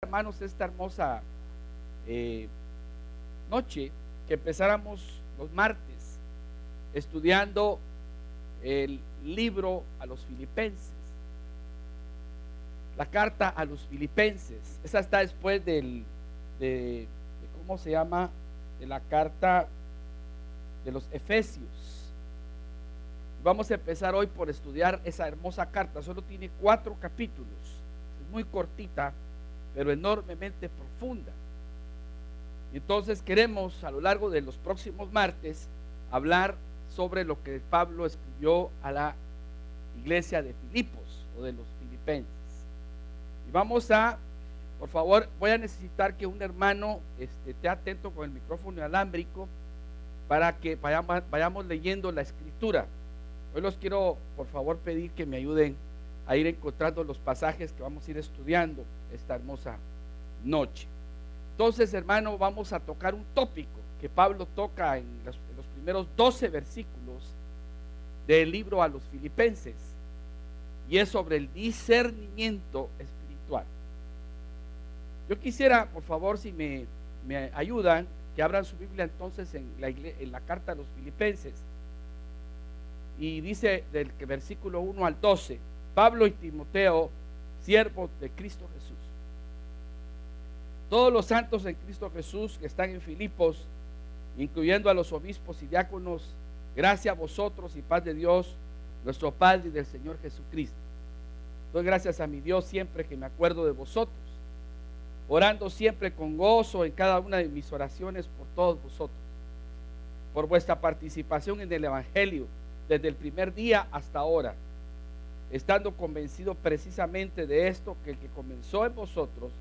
Hermanos, esta hermosa noche, que empezáramos los martes estudiando el libro a los Filipenses, la carta a los Filipenses. Esa está después de ¿cómo se llama? De la carta de los Efesios. Vamos a empezar hoy por estudiar esa hermosa carta. Solo tiene 4 capítulos, es muy cortita, pero enormemente profunda. Y entonces queremos a lo largo de los próximos martes hablar sobre lo que Pablo escribió a la iglesia de Filipos o de los filipenses. Y vamos a, por favor, voy a necesitar que un hermano esté atento con el micrófono inalámbrico para que vayamos leyendo la escritura. Hoy los quiero, por favor, pedir que me ayuden a ir encontrando los pasajes que vamos a ir estudiando esta hermosa noche. Entonces, hermano, vamos a tocar un tópico que Pablo toca en los primeros 12 versículos del libro a los Filipenses, y es sobre el discernimiento espiritual. Yo quisiera, por favor, si me ayudan, que abran su Biblia entonces en la carta a los Filipenses, y dice del versículo 1 al 12: Pablo y Timoteo, siervos de Cristo Jesús, todos los santos en Cristo Jesús que están en Filipos, incluyendo a los obispos y diáconos, gracia a vosotros y paz de Dios nuestro Padre y del Señor Jesucristo. Doy gracias a mi Dios siempre que me acuerdo de vosotros, orando siempre con gozo en cada una de mis oraciones por todos vosotros, por vuestra participación en el Evangelio desde el primer día hasta ahora, estando convencido precisamente de esto, que el que comenzó en vosotros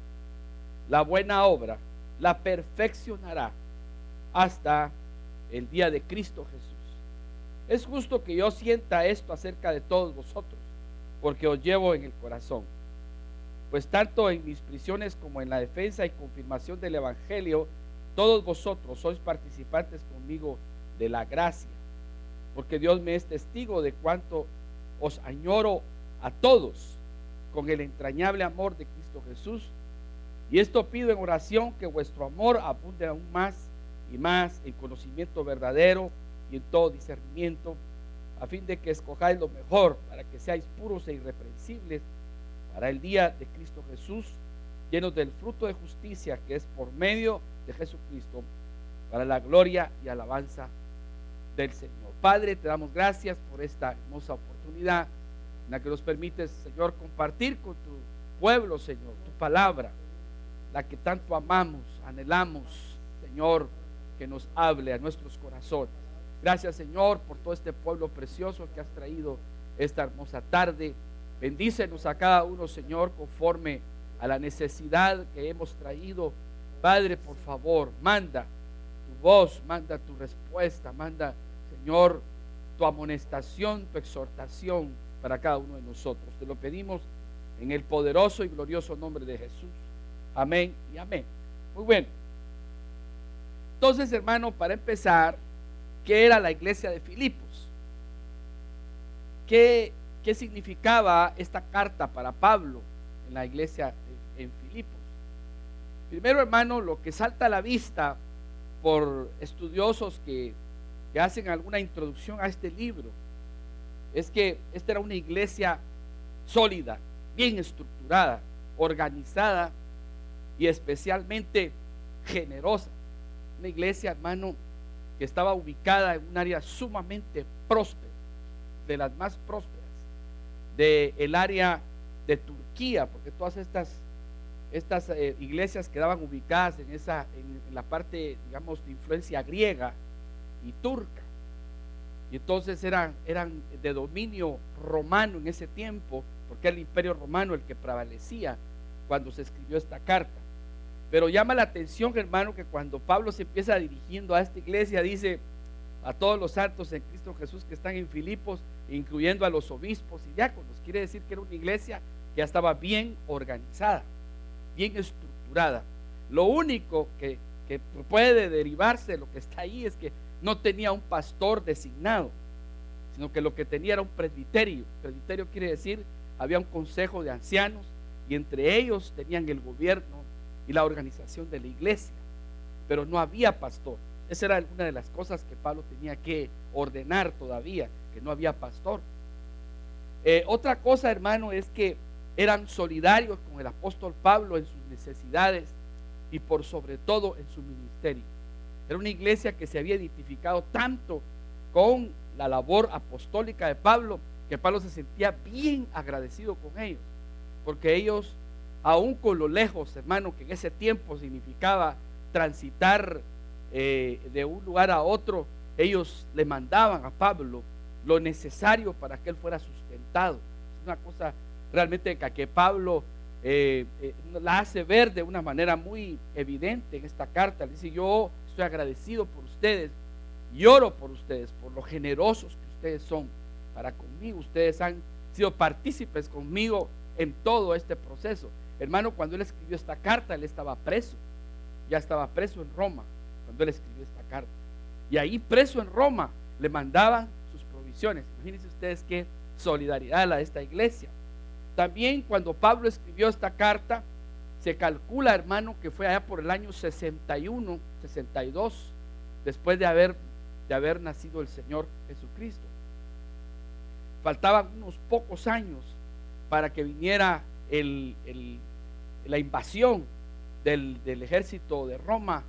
la buena obra la perfeccionará hasta el día de Cristo Jesús. Es justo que yo sienta esto acerca de todos vosotros, porque os llevo en el corazón, pues tanto en mis prisiones como en la defensa y confirmación del Evangelio, todos vosotros sois participantes conmigo de la gracia, porque Dios me es testigo de cuánto os añoro a todos con el entrañable amor de Cristo Jesús. Y esto pido en oración, que vuestro amor abunde aún más y más en conocimiento verdadero y en todo discernimiento, a fin de que escojáis lo mejor, para que seáis puros e irreprensibles para el día de Cristo Jesús, llenos del fruto de justicia que es por medio de Jesucristo, para la gloria y alabanza del Señor. Padre, te damos gracias por esta hermosa oportunidad en la que nos permites, Señor, compartir con tu pueblo, Señor, tu palabra, la que tanto amamos, anhelamos, Señor, que nos hable a nuestros corazones. Gracias, Señor, por todo este pueblo precioso que has traído esta hermosa tarde. Bendícenos a cada uno, Señor, conforme a la necesidad que hemos traído. Padre, por favor, manda tu voz, manda tu respuesta, manda, Señor, tu amonestación, tu exhortación para cada uno de nosotros. Te lo pedimos en el poderoso y glorioso nombre de Jesús. Amén y amén. Muy bien. Entonces, hermano, para empezar, ¿qué era la iglesia de Filipos? ¿Qué significaba esta carta para Pablo en la iglesia en Filipos? Primero, hermano, lo que salta a la vista por estudiosos que hacen alguna introducción a este libro es que esta era una iglesia sólida, bien estructurada, organizada y especialmente generosa. Una iglesia, hermano, que estaba ubicada en un área sumamente próspera, de las más prósperas del área de Turquía, porque todas estas iglesias quedaban ubicadas en la parte, digamos, de influencia griega y turca, y entonces eran de dominio romano en ese tiempo, porque era el imperio romano el que prevalecía cuando se escribió esta carta. Pero llama la atención, hermano, que cuando Pablo se empieza dirigiendo a esta iglesia, dice: a todos los santos en Cristo Jesús que están en Filipos, incluyendo a los obispos y diáconos. Quiere decir que era una iglesia que ya estaba bien organizada, bien estructurada. Lo único que puede derivarse de lo que está ahí es que no tenía un pastor designado, sino que lo que tenía era un presbiterio. Presbiterio quiere decir, había un consejo de ancianos, y entre ellos tenían el gobierno y la organización de la iglesia, pero no había pastor. Esa era una de las cosas que Pablo tenía que ordenar todavía, que no había pastor. Otra cosa, hermano, es que eran solidarios con el apóstol Pablo en sus necesidades y por sobre todo en su ministerio. Era una iglesia que se había identificado tanto con la labor apostólica de Pablo, que Pablo se sentía bien agradecido con ellos, porque ellos, aún con lo lejos, hermano, que en ese tiempo significaba transitar de un lugar a otro, ellos le mandaban a Pablo lo necesario para que él fuera sustentado. Es una cosa realmente que Pablo la hace ver de una manera muy evidente en esta carta. Le dice: yo estoy agradecido por ustedes y oro por ustedes, por lo generosos que ustedes son para conmigo. Ustedes han sido partícipes conmigo en todo este proceso. Hermano, cuando él escribió esta carta, él estaba preso, ya estaba preso en Roma cuando él escribió esta carta, y ahí preso en Roma le mandaban sus provisiones. Imagínense ustedes qué solidaridad la de esta iglesia. También cuando Pablo escribió esta carta, se calcula, hermano, que fue allá por el año 61, 62, después de haber nacido el Señor Jesucristo. Faltaban unos pocos años para que viniera la invasión del ejército de Roma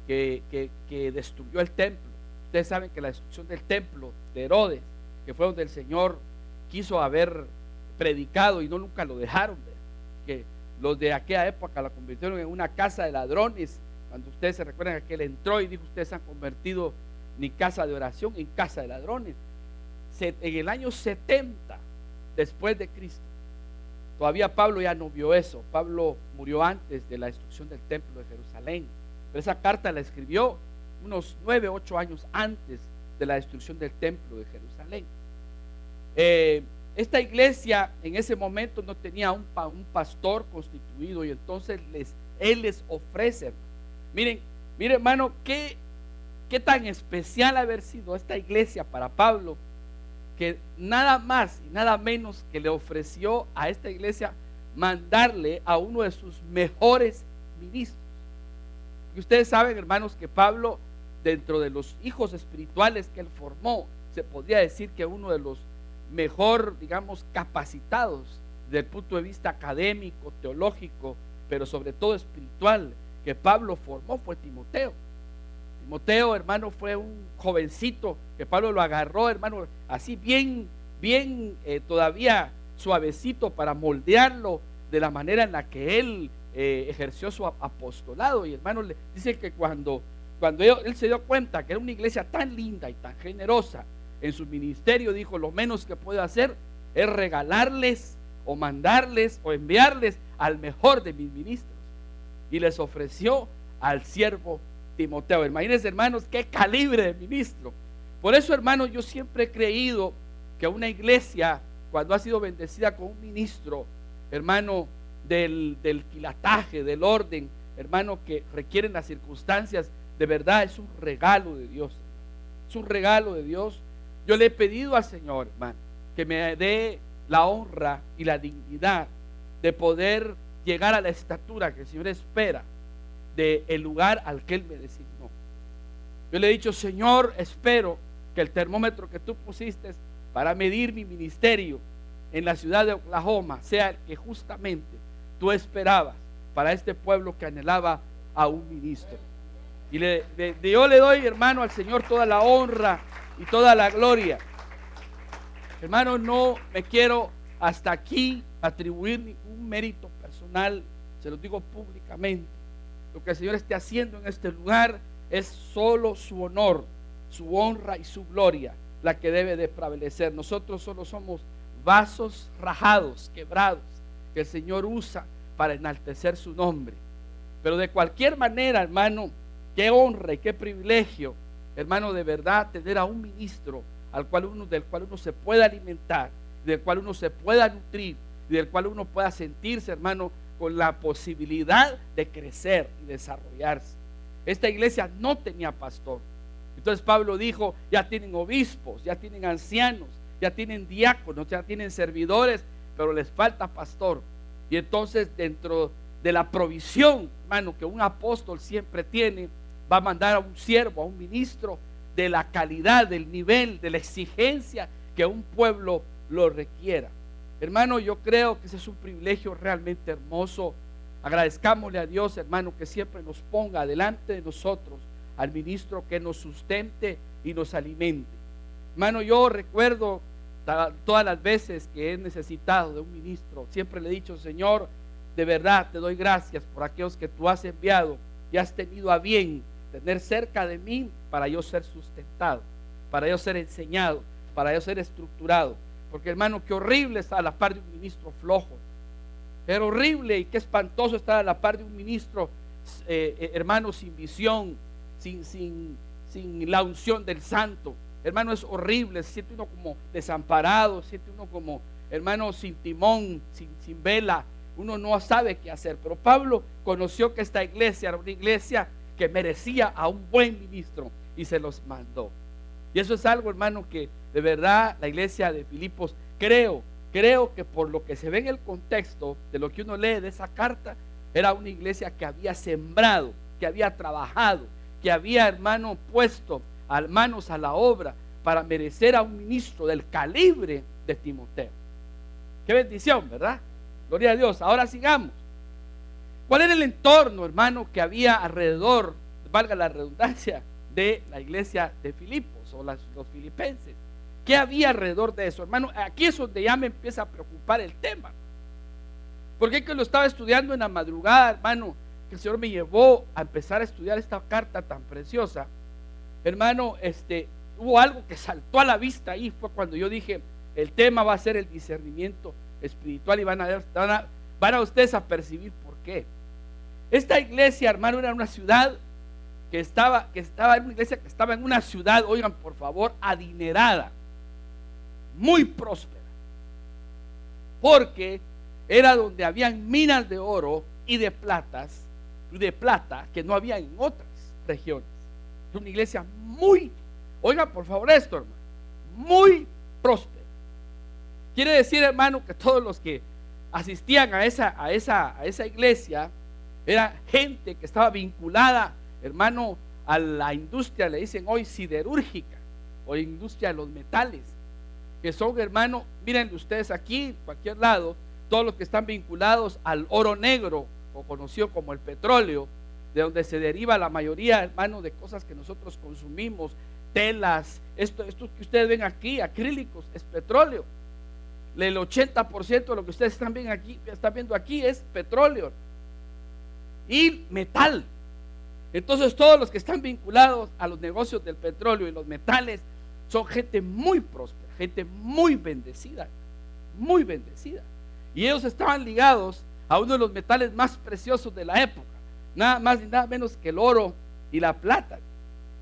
que destruyó el templo. Ustedes saben que la destrucción del templo de Herodes, que fue donde el Señor quiso haber predicado y nunca lo dejaron ver, que los de aquella época la convirtieron en una casa de ladrones. Cuando ustedes se recuerdan que él entró y dijo: ustedes han convertido mi casa de oración en casa de ladrones. En el año 70 después de Cristo, todavía Pablo ya no vio eso. Pablo murió antes de la destrucción del templo de Jerusalén, pero esa carta la escribió unos 9, 8 años antes de la destrucción del templo de Jerusalén. Esta iglesia en ese momento no tenía un pastor constituido, y entonces él les ofrece. Miren hermano, qué tan especial haber sido esta iglesia para Pablo, que nada más y nada menos que le ofreció a esta iglesia mandarle a uno de sus mejores ministros. Y ustedes saben, hermanos, que Pablo, dentro de los hijos espirituales que él formó, se podría decir que uno de los mejor, digamos, capacitados desde el punto de vista académico, teológico, pero sobre todo espiritual, que Pablo formó, fue Timoteo. Timoteo, hermano, fue un jovencito que Pablo lo agarró, hermano, así bien todavía suavecito, para moldearlo de la manera en la que él ejerció su apostolado. Y hermano, le dice que cuando él se dio cuenta que era una iglesia tan linda y tan generosa en su ministerio, dijo: lo menos que puedo hacer es regalarles o mandarles o enviarles al mejor de mis ministros. Y les ofreció al siervo Timoteo. Imagínense, hermanos, qué calibre de ministro. Por eso, hermanos, yo siempre he creído que una iglesia, cuando ha sido bendecida con un ministro, hermano, del quilataje, del orden, hermano, que requieren las circunstancias, de verdad es un regalo de Dios. Es un regalo de Dios. Yo le he pedido al Señor, hermano, que me dé la honra y la dignidad de poder llegar a la estatura que el Señor espera del lugar al que Él me designó. Yo le he dicho: Señor, espero que el termómetro que tú pusiste para medir mi ministerio en la ciudad de Oklahoma sea el que justamente tú esperabas para este pueblo que anhelaba a un ministro. Y yo le doy, hermano, al Señor toda la honra y toda la gloria. Hermano, no me quiero hasta aquí atribuir ningún mérito personal, se lo digo públicamente. Lo que el Señor esté haciendo en este lugar es solo su honor, su honra y su gloria la que debe de prevalecer. Nosotros solo somos vasos rajados, quebrados, que el Señor usa para enaltecer su nombre. Pero de cualquier manera, hermano, qué honra y qué privilegio, hermano, de verdad tener a un ministro del cual uno se pueda alimentar, del cual uno se pueda nutrir, y del cual uno pueda sentirse, hermano, con la posibilidad de crecer y desarrollarse. Esta iglesia no tenía pastor. Entonces Pablo dijo: ya tienen obispos, ya tienen ancianos, ya tienen diáconos, ya tienen servidores, pero les falta pastor. Y entonces dentro de la provisión, hermano, que un apóstol siempre tiene, va a mandar a un siervo, a un ministro, de la calidad, del nivel, de la exigencia que un pueblo lo requiera. Hermano, yo creo que ese es un privilegio realmente hermoso. Agradezcámosle a Dios, hermano, que siempre nos ponga delante de nosotros al ministro que nos sustente y nos alimente. Hermano, yo recuerdo todas las veces que he necesitado de un ministro, siempre le he dicho: Señor, de verdad te doy gracias por aquellos que tú has enviado y has tenido a bien tener cerca de mí para yo ser sustentado, para yo ser enseñado, para yo ser estructurado. Porque, hermano, qué horrible estar a la par de un ministro flojo. Era horrible y qué espantoso estar a la par de un ministro, hermano, sin visión, sin la unción del santo. Hermano, es horrible, se siente uno como desamparado, se siente uno como, hermano, sin timón, sin vela. Uno no sabe qué hacer. Pero Pablo conoció que esta iglesia era una iglesia que merecía a un buen ministro y se los mandó. Y eso es algo, hermano, que de verdad la iglesia de Filipos, creo que por lo que se ve en el contexto de lo que uno lee de esa carta, era una iglesia que había sembrado, que había trabajado, que había, hermano, puesto manos a la obra para merecer a un ministro del calibre de Timoteo. Qué bendición, ¿verdad? Gloria a Dios. Ahora sigamos. ¿Cuál era el entorno, hermano, que había alrededor, valga la redundancia, de la iglesia de Filipos o los filipenses? ¿Qué había alrededor de eso, hermano? Aquí es donde ya me empieza a preocupar el tema. Porque que lo estaba estudiando en la madrugada, hermano, que el Señor me llevó a empezar a estudiar esta carta tan preciosa. Hermano, hubo algo que saltó a la vista ahí. Fue cuando yo dije: el tema va a ser el discernimiento espiritual, y van a ustedes a percibir por qué. Esta iglesia, hermano, era una ciudad que estaba en una iglesia que estaba en una ciudad, oigan por favor, adinerada, muy próspera, porque era donde habían minas de oro y de plata que no había en otras regiones. Es una iglesia muy, oigan por favor esto, hermano, muy próspera. Quiere decir, hermano, que todos los que asistían a esa iglesia era gente que estaba vinculada, hermano, a la industria, le dicen hoy siderúrgica, o industria de los metales, que son, hermano, miren ustedes aquí, en cualquier lado, todos los que están vinculados al oro negro, o conocido como el petróleo, de donde se deriva la mayoría, hermano, de cosas que nosotros consumimos, telas, esto que ustedes ven aquí, acrílicos, es petróleo. El 80% de lo que ustedes están viendo aquí es petróleo y metal. Entonces todos los que están vinculados a los negocios del petróleo y los metales son gente muy próspera, gente muy bendecida, muy bendecida. Y ellos estaban ligados a uno de los metales más preciosos de la época, nada más ni nada menos que el oro y la plata.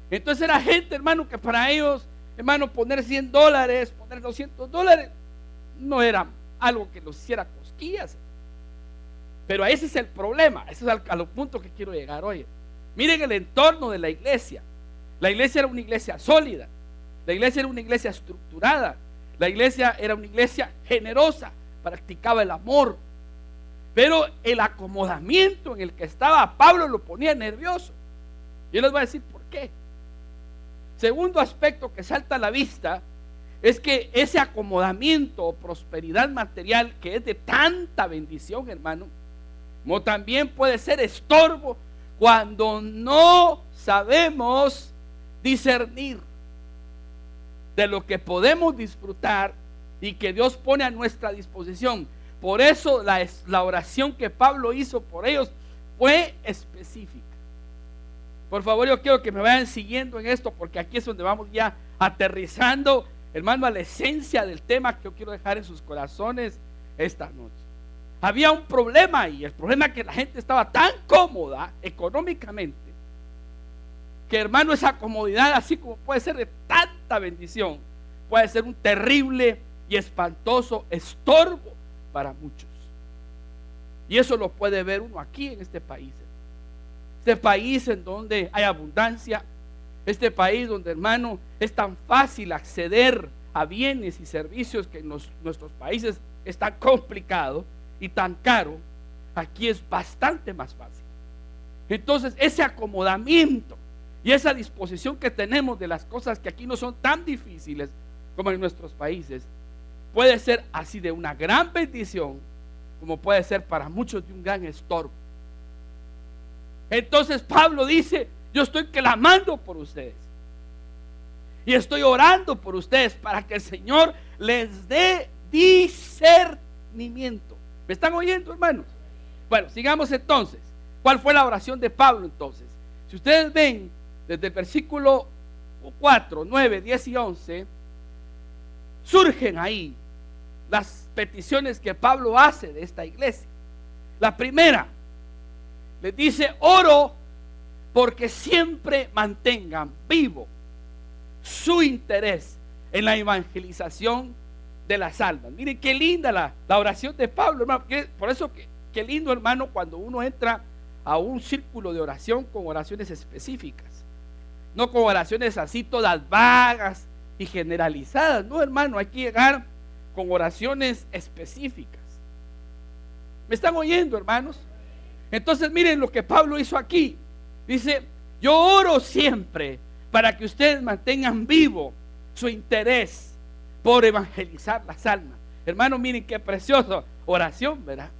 Entonces era gente, hermano, que para ellos, hermano, poner $100, poner $200 no era algo que los hiciera cosquillas. Pero ese es el problema, ese es a los puntos que quiero llegar hoy. Miren el entorno de la iglesia. La iglesia era una iglesia sólida, la iglesia era una iglesia estructurada, la iglesia era una iglesia generosa, practicaba el amor. Pero el acomodamiento en el que estaba Pablo lo ponía nervioso. Yo les voy a decir por qué. Segundo aspecto que salta a la vista es que ese acomodamiento o prosperidad material, que es de tanta bendición, hermano, como también puede ser estorbo cuando no sabemos discernir de lo que podemos disfrutar y que Dios pone a nuestra disposición. Por eso la oración que Pablo hizo por ellos fue específica. Por favor, yo quiero que me vayan siguiendo en esto, porque aquí es donde vamos ya aterrizando, hermano, a la esencia del tema que yo quiero dejar en sus corazones esta noche. Había un problema ahí, el problema es que la gente estaba tan cómoda económicamente, que, hermano, esa comodidad, así como puede ser de tanta bendición, puede ser un terrible y espantoso estorbo para muchos. Y eso lo puede ver uno aquí en este país. Este país en donde hay abundancia, este país donde, hermano, es tan fácil acceder a bienes y servicios que en nuestros países es tan complicado y tan caro. aquí es bastante más fácil. Entonces ese acomodamiento y esa disposición que tenemos de las cosas que aquí no son tan difíciles como en nuestros países, puede ser así de una gran bendición, como puede ser para muchos de un gran estorbo. Entonces Pablo dice: yo estoy clamando por ustedes y estoy orando por ustedes para que el Señor les dé discernimiento. ¿Me están oyendo, hermanos? Bueno, sigamos entonces. ¿Cuál fue la oración de Pablo entonces? Si ustedes ven desde el versículo 4, 9, 10 y 11, surgen ahí las peticiones que Pablo hace de esta iglesia. La primera, les dice: oro porque siempre mantengan vivo su interés en la evangelización de las almas. Miren qué linda la oración de Pablo, hermano. Por eso qué lindo, hermano, cuando uno entra a un círculo de oración con oraciones específicas, no con oraciones así todas vagas y generalizadas. No, hermano, hay que llegar con oraciones específicas. ¿Me están oyendo, hermanos? Entonces miren lo que Pablo hizo aquí. Dice: yo oro siempre para que ustedes mantengan vivo su interés por evangelizar las almas. Hermano, miren qué preciosa oración, ¿verdad?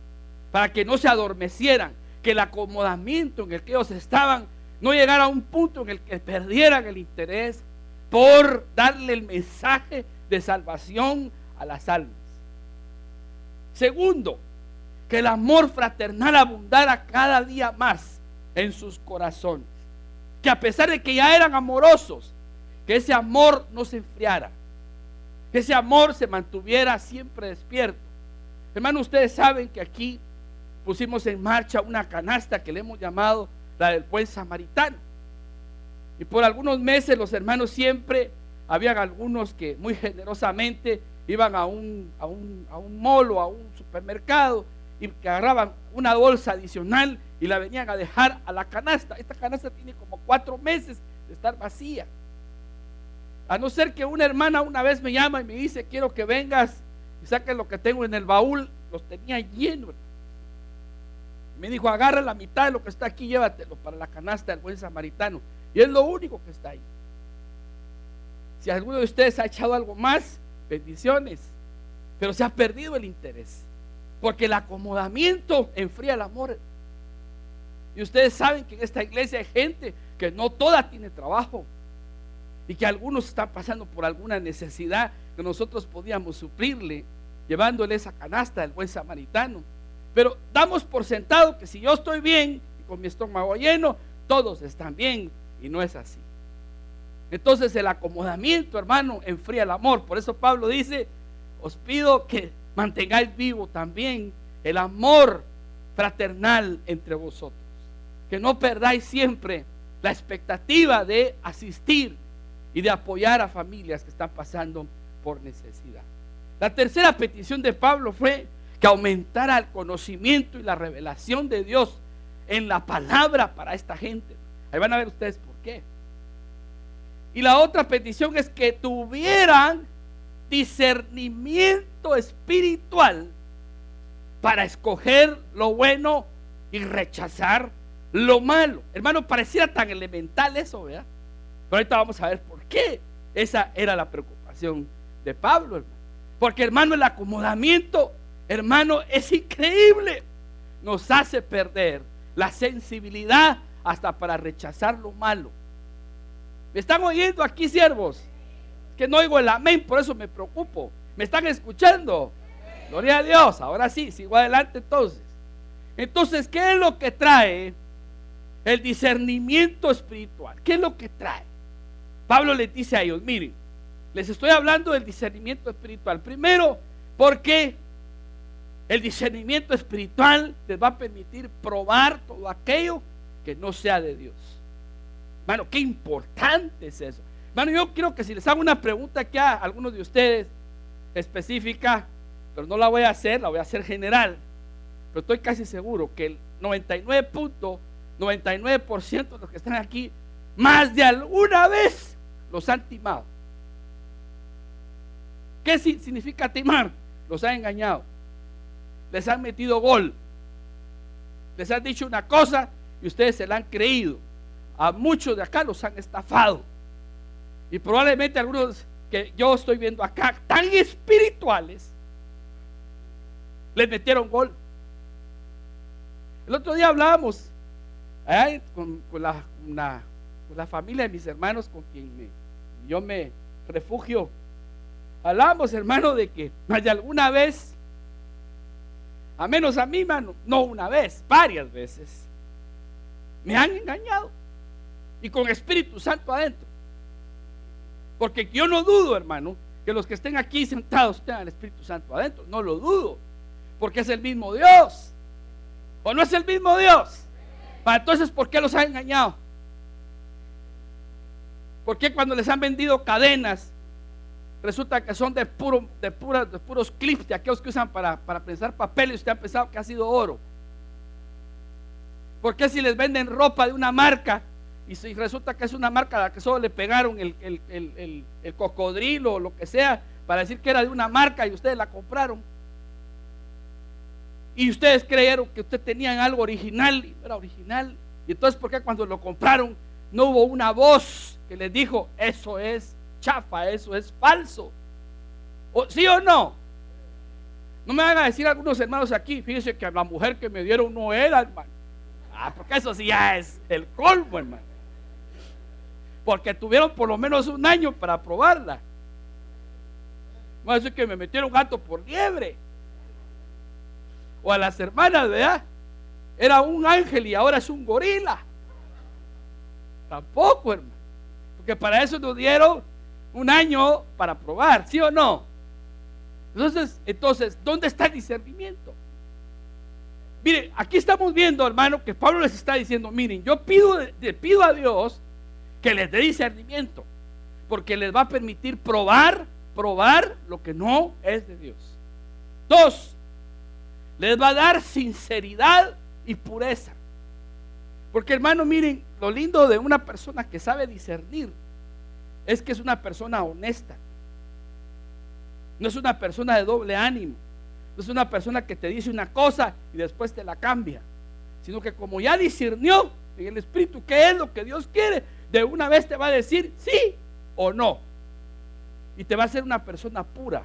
Para que no se adormecieran, que el acomodamiento en el que ellos estaban no llegara a un punto en el que perdieran el interés por darle el mensaje de salvación a las almas. Segundo, que el amor fraternal abundara cada día más en sus corazones, que a pesar de que ya eran amorosos, que ese amor no se enfriara, que ese amor se mantuviera siempre despierto. Hermano, ustedes saben que aquí pusimos en marcha una canasta que le hemos llamado la del buen samaritano, y por algunos meses los hermanos siempre, habían algunos que muy generosamente iban a un mall o a un supermercado y que agarraban una bolsa adicional y la venían a dejar a la canasta. Esta canasta tiene como 4 meses de estar vacía, a no ser que una hermana una vez me llama y me dice: quiero que vengas y saques lo que tengo en el baúl. Los tenía llenos. Me dijo: agarra la mitad de lo que está aquí, llévatelo para la canasta del buen samaritano. Y es lo único que está ahí. Si alguno de ustedes ha echado algo más, bendiciones, pero se ha perdido el interés, porque el acomodamiento enfría el amor. Y ustedes saben que en esta iglesia hay gente que no toda tiene trabajo, y que algunos están pasando por alguna necesidad que nosotros podíamos suplirle llevándole esa canasta del buen samaritano. Pero damos por sentado que si yo estoy bien y con mi estómago lleno, todos están bien, y no es así. Entonces el acomodamiento, hermano, enfría el amor. Por eso Pablo dice: os pido que mantengáis vivo también el amor fraternal entre vosotros, que no perdáis siempre la expectativa de asistir y de apoyar a familias que están pasando por necesidad. La tercera petición de Pablo fue que aumentara el conocimiento y la revelación de Dios en la palabra para esta gente. Ahí van a ver ustedes por qué. Y la otra petición es que tuvieran discernimiento espiritual para escoger lo bueno y rechazar lo malo. Hermano, pareciera tan elemental eso, ¿verdad? Pero ahorita vamos a ver por qué esa era la preocupación de Pablo, hermano. Porque, hermano, el acomodamiento, hermano, es increíble. Nos hace perder la sensibilidad hasta para rechazar lo malo. ¿Me están oyendo aquí, siervos? Que no oigo el amén, por eso me preocupo. ¿Me están escuchando? Gloria a Dios. Ahora sí, sigo adelante entonces. Entonces, ¿qué es lo que trae el discernimiento espiritual? ¿Qué es lo que trae? Pablo les dice a ellos: miren, les estoy hablando del discernimiento espiritual. Primero, porque el discernimiento espiritual les va a permitir probar todo aquello que no sea de Dios. Hermano, qué importante es eso. Hermano, yo creo que si les hago una pregunta aquí a algunos de ustedes específica, pero no la voy a hacer, la voy a hacer general, pero estoy casi seguro que el 99.99% de los que están aquí, más de alguna vez los han timado. ¿Qué significa timar? Los han engañado, les han metido gol, Les han dicho una cosa y ustedes se la han creído. A muchos de acá los han estafado. Y probablemente algunos que yo estoy viendo acá, tan espirituales, les metieron gol. El otro día hablábamos con la familia de mis hermanos, con quien yo me refugio. Hablábamos, hermano, de que alguna vez, a menos a mí, mano, no una vez, varias veces, me han engañado, y con Espíritu Santo adentro. Porque yo no dudo, hermano, que los que estén aquí sentados tengan el Espíritu Santo adentro. No lo dudo, porque es el mismo Dios. ¿O no es el mismo Dios? Entonces, ¿por qué los han engañado? ¿Por qué cuando les han vendido cadenas resulta que son de puros clips, de aquellos que usan para prensar papeles, y usted ha pensado que ha sido oro? ¿Por qué si les venden ropa de una marca y si resulta que es una marca a la que solo le pegaron el cocodrilo o lo que sea para decir que era de una marca y ustedes la compraron? Y ustedes creyeron que ustedes tenían algo original y no era original. Y entonces, ¿por qué cuando lo compraron no hubo una voz que les dijo: eso es chafa, eso es falso? ¿Sí o no? No me van a decir algunos hermanos aquí: fíjense que la mujer que me dieron no era, hermano. Porque eso sí ya es el colmo, hermano. Porque tuvieron por lo menos un año para probarla. No es que me metieron gato por liebre. O a las hermanas, ¿verdad? Era un ángel y ahora es un gorila. Tampoco, hermano. Porque para eso nos dieron un año para probar, ¿sí o no? Entonces, ¿dónde está el discernimiento? Miren, aquí estamos viendo, hermano, que Pablo les está diciendo: miren, yo le pido a Dios que les dé discernimiento, porque les va a permitir probar lo que no es de Dios. 2, les va a dar sinceridad y pureza. Porque, hermano, miren, lo lindo de una persona que sabe discernir es que es una persona honesta. No es una persona de doble ánimo. No es una persona que te dice una cosa y después te la cambia, sino que como ya discernió en el Espíritu qué es lo que Dios quiere, de una vez te va a decir sí o no, y te va a hacer una persona pura.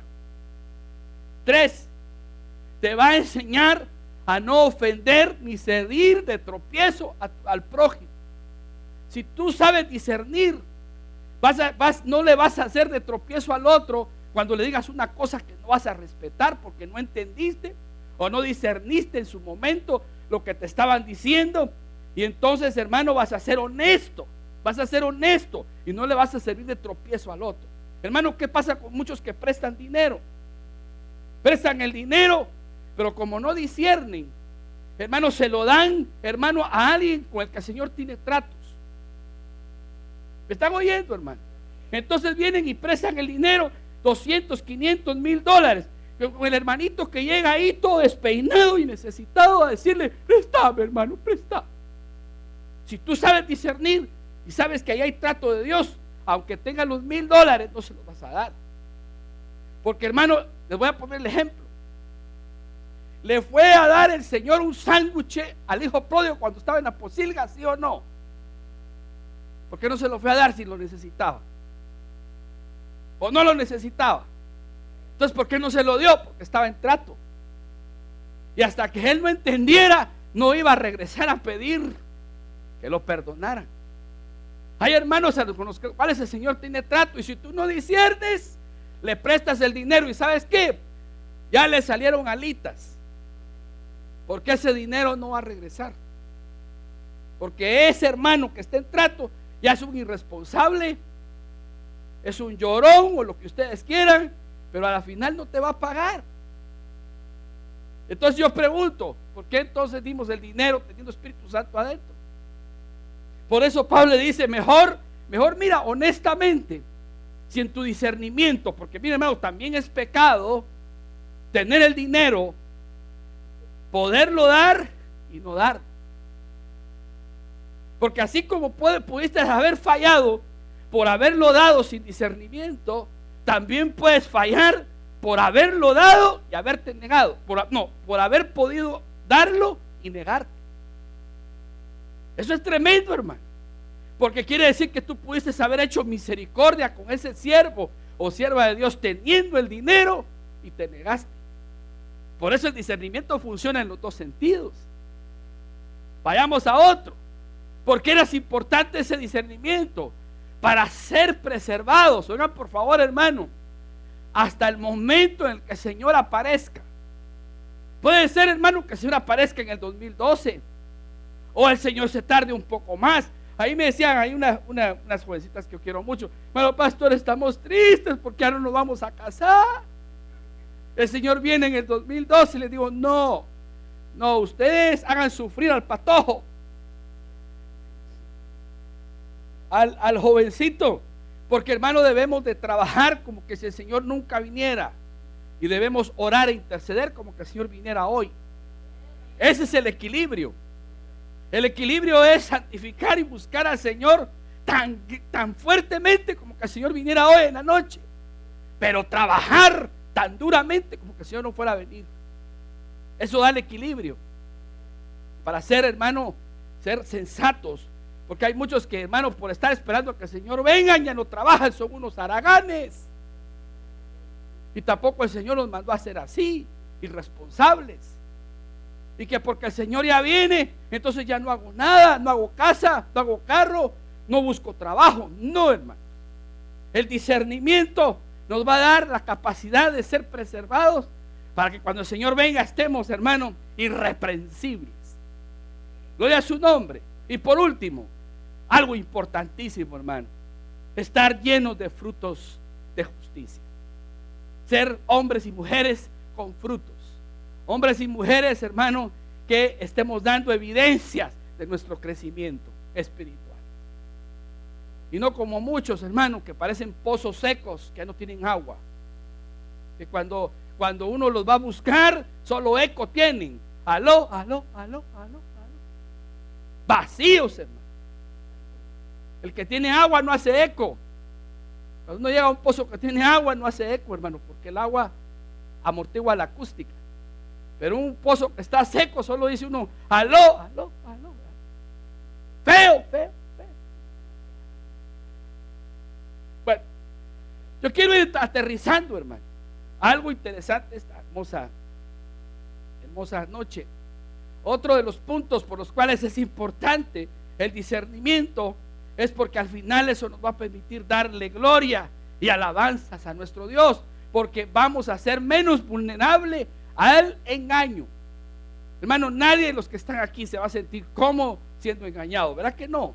3, te va a enseñar a no ofender ni servir de tropiezo al prójimo. Si tú sabes discernir, no le vas a hacer de tropiezo al otro cuando le digas una cosa que no vas a respetar porque no entendiste o no discerniste en su momento lo que te estaban diciendo. Y entonces, hermano, vas a ser honesto y no le vas a servir de tropiezo al otro. Hermano, ¿qué pasa con muchos que prestan dinero? Prestan el dinero, pero como no disciernen, hermano, se lo dan, hermano, a alguien con el que el Señor tiene tratos. ¿Me están oyendo, hermano? Entonces vienen y prestan el dinero, 200, 500, $1000, con el hermanito que llega ahí todo despeinado y necesitado, a decirle: préstame, hermano, préstame. Si tú sabes discernir y sabes que ahí hay trato de Dios, aunque tenga los $1000, no se los vas a dar. Porque, hermano, les voy a poner el ejemplo. ¿Le fue a dar el Señor un sándwich al hijo pródigo cuando estaba en la pocilga, sí o no? ¿Por qué no se lo fue a dar si lo necesitaba? ¿O no lo necesitaba? Entonces, ¿por qué no se lo dio? Porque estaba en trato. Y hasta que él no entendiera, no iba a regresar a pedir que lo perdonaran. Hay hermanos con los cuales el Señor tiene trato, y si tú no disciernes, le prestas el dinero y ¿sabes qué? Ya le salieron alitas, porque ese dinero no va a regresar, porque ese hermano que está en trato ya es un irresponsable, es un llorón o lo que ustedes quieran, pero a la final no te va a pagar. Entonces yo pregunto, ¿por qué entonces dimos el dinero teniendo Espíritu Santo adentro? Por eso Pablo dice: mejor mira, honestamente, si en tu discernimiento, porque mira, hermano, también es pecado tener el dinero, poderlo dar y no dar. Porque así como pudiste haber fallado por haberlo dado sin discernimiento, también puedes fallar por haberlo dado y haberte negado, por haber podido darlo y negarte. Eso es tremendo, hermano, porque quiere decir que tú pudiste haber hecho misericordia con ese siervo o sierva de Dios teniendo el dinero y te negaste. Por eso el discernimiento funciona en los dos sentidos. Vayamos a otro. ¿Por qué era importante ese discernimiento? Para ser preservados. Oigan, por favor, hermano, hasta el momento en el que el Señor aparezca. Puede ser, hermano, que el Señor aparezca en el 2012, o el Señor se tarde un poco más. Ahí me decían, hay unas jovencitas que yo quiero mucho: bueno, pastor, estamos tristes porque ahora no nos vamos a casar. El Señor viene en el 2012. Y les digo, no, ustedes hagan sufrir al patojo, al jovencito, porque, hermano, debemos de trabajar como que si el Señor nunca viniera, y debemos orar e interceder como que el Señor viniera hoy. Ese es el equilibrio. El equilibrio es santificar y buscar al Señor tan fuertemente como que el Señor viniera hoy en la noche, pero trabajar tan duramente como que el Señor no fuera a venir. Eso da el equilibrio para ser, hermano, ser sensatos, porque hay muchos que, hermano, por estar esperando a que el Señor venga, ya no trabajan, son unos haraganes. Y tampoco el Señor los mandó a ser así, irresponsables. Y que porque el Señor ya viene, entonces ya no hago nada, no hago casa, no hago carro, no busco trabajo. No, hermano. El discernimiento nos va a dar la capacidad de ser preservados para que cuando el Señor venga estemos, hermano, irreprensibles. Gloria a su nombre. Y por último, algo importantísimo, hermano: estar llenos de frutos de justicia. Ser hombres y mujeres con frutos. Hombres y mujeres, hermano, que estemos dando evidencias de nuestro crecimiento espiritual. Y no como muchos, hermano, que parecen pozos secos, que no tienen agua. Que cuando uno los va a buscar, solo eco tienen. Aló. Vacíos, hermano. El que tiene agua no hace eco. Cuando uno llega a un pozo que tiene agua, no hace eco, hermano, porque el agua amortigua la acústica. Pero un pozo que está seco, solo dice uno: aló. Feo. Bueno, yo quiero ir aterrizando, hermano, algo interesante esta hermosa noche. Otro de los puntos por los cuales es importante el discernimiento es porque al final eso nos va a permitir darle gloria y alabanzas a nuestro Dios, porque vamos a ser menos vulnerables al engaño. Hermano, nadie de los que están aquí se va a sentir cómodo siendo engañado, ¿verdad que no?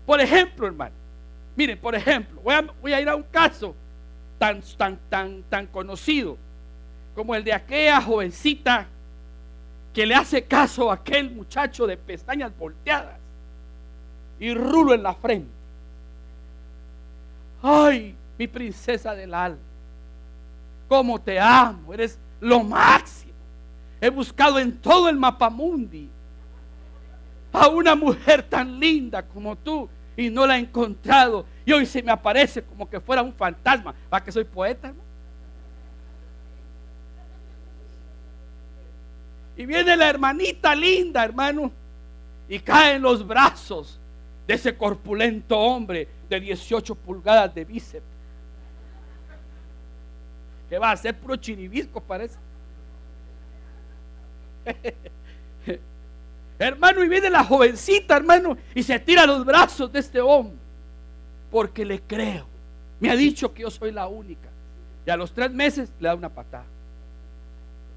Por ejemplo, hermano, miren, por ejemplo, voy a ir a un caso tan conocido como el de aquella jovencita que le hace caso a aquel muchacho de pestañas volteadas y rulo en la frente. Ay, mi princesa del alma, cómo te amo, eres lo máximo. He buscado en todo el mapamundi a una mujer tan linda como tú y no la he encontrado, y hoy se me aparece como que fuera un fantasma. ¿Para que soy poeta, hermano? Y viene la hermanita linda, hermano, y cae en los brazos de ese corpulento hombre de 18 pulgadas de bíceps, que va a ser puro chiribisco, parece. Hermano, y viene la jovencita, hermano, y se tira a los brazos de este hombre, porque le creo. Me ha dicho que yo soy la única. Y a los 3 meses le da una patada.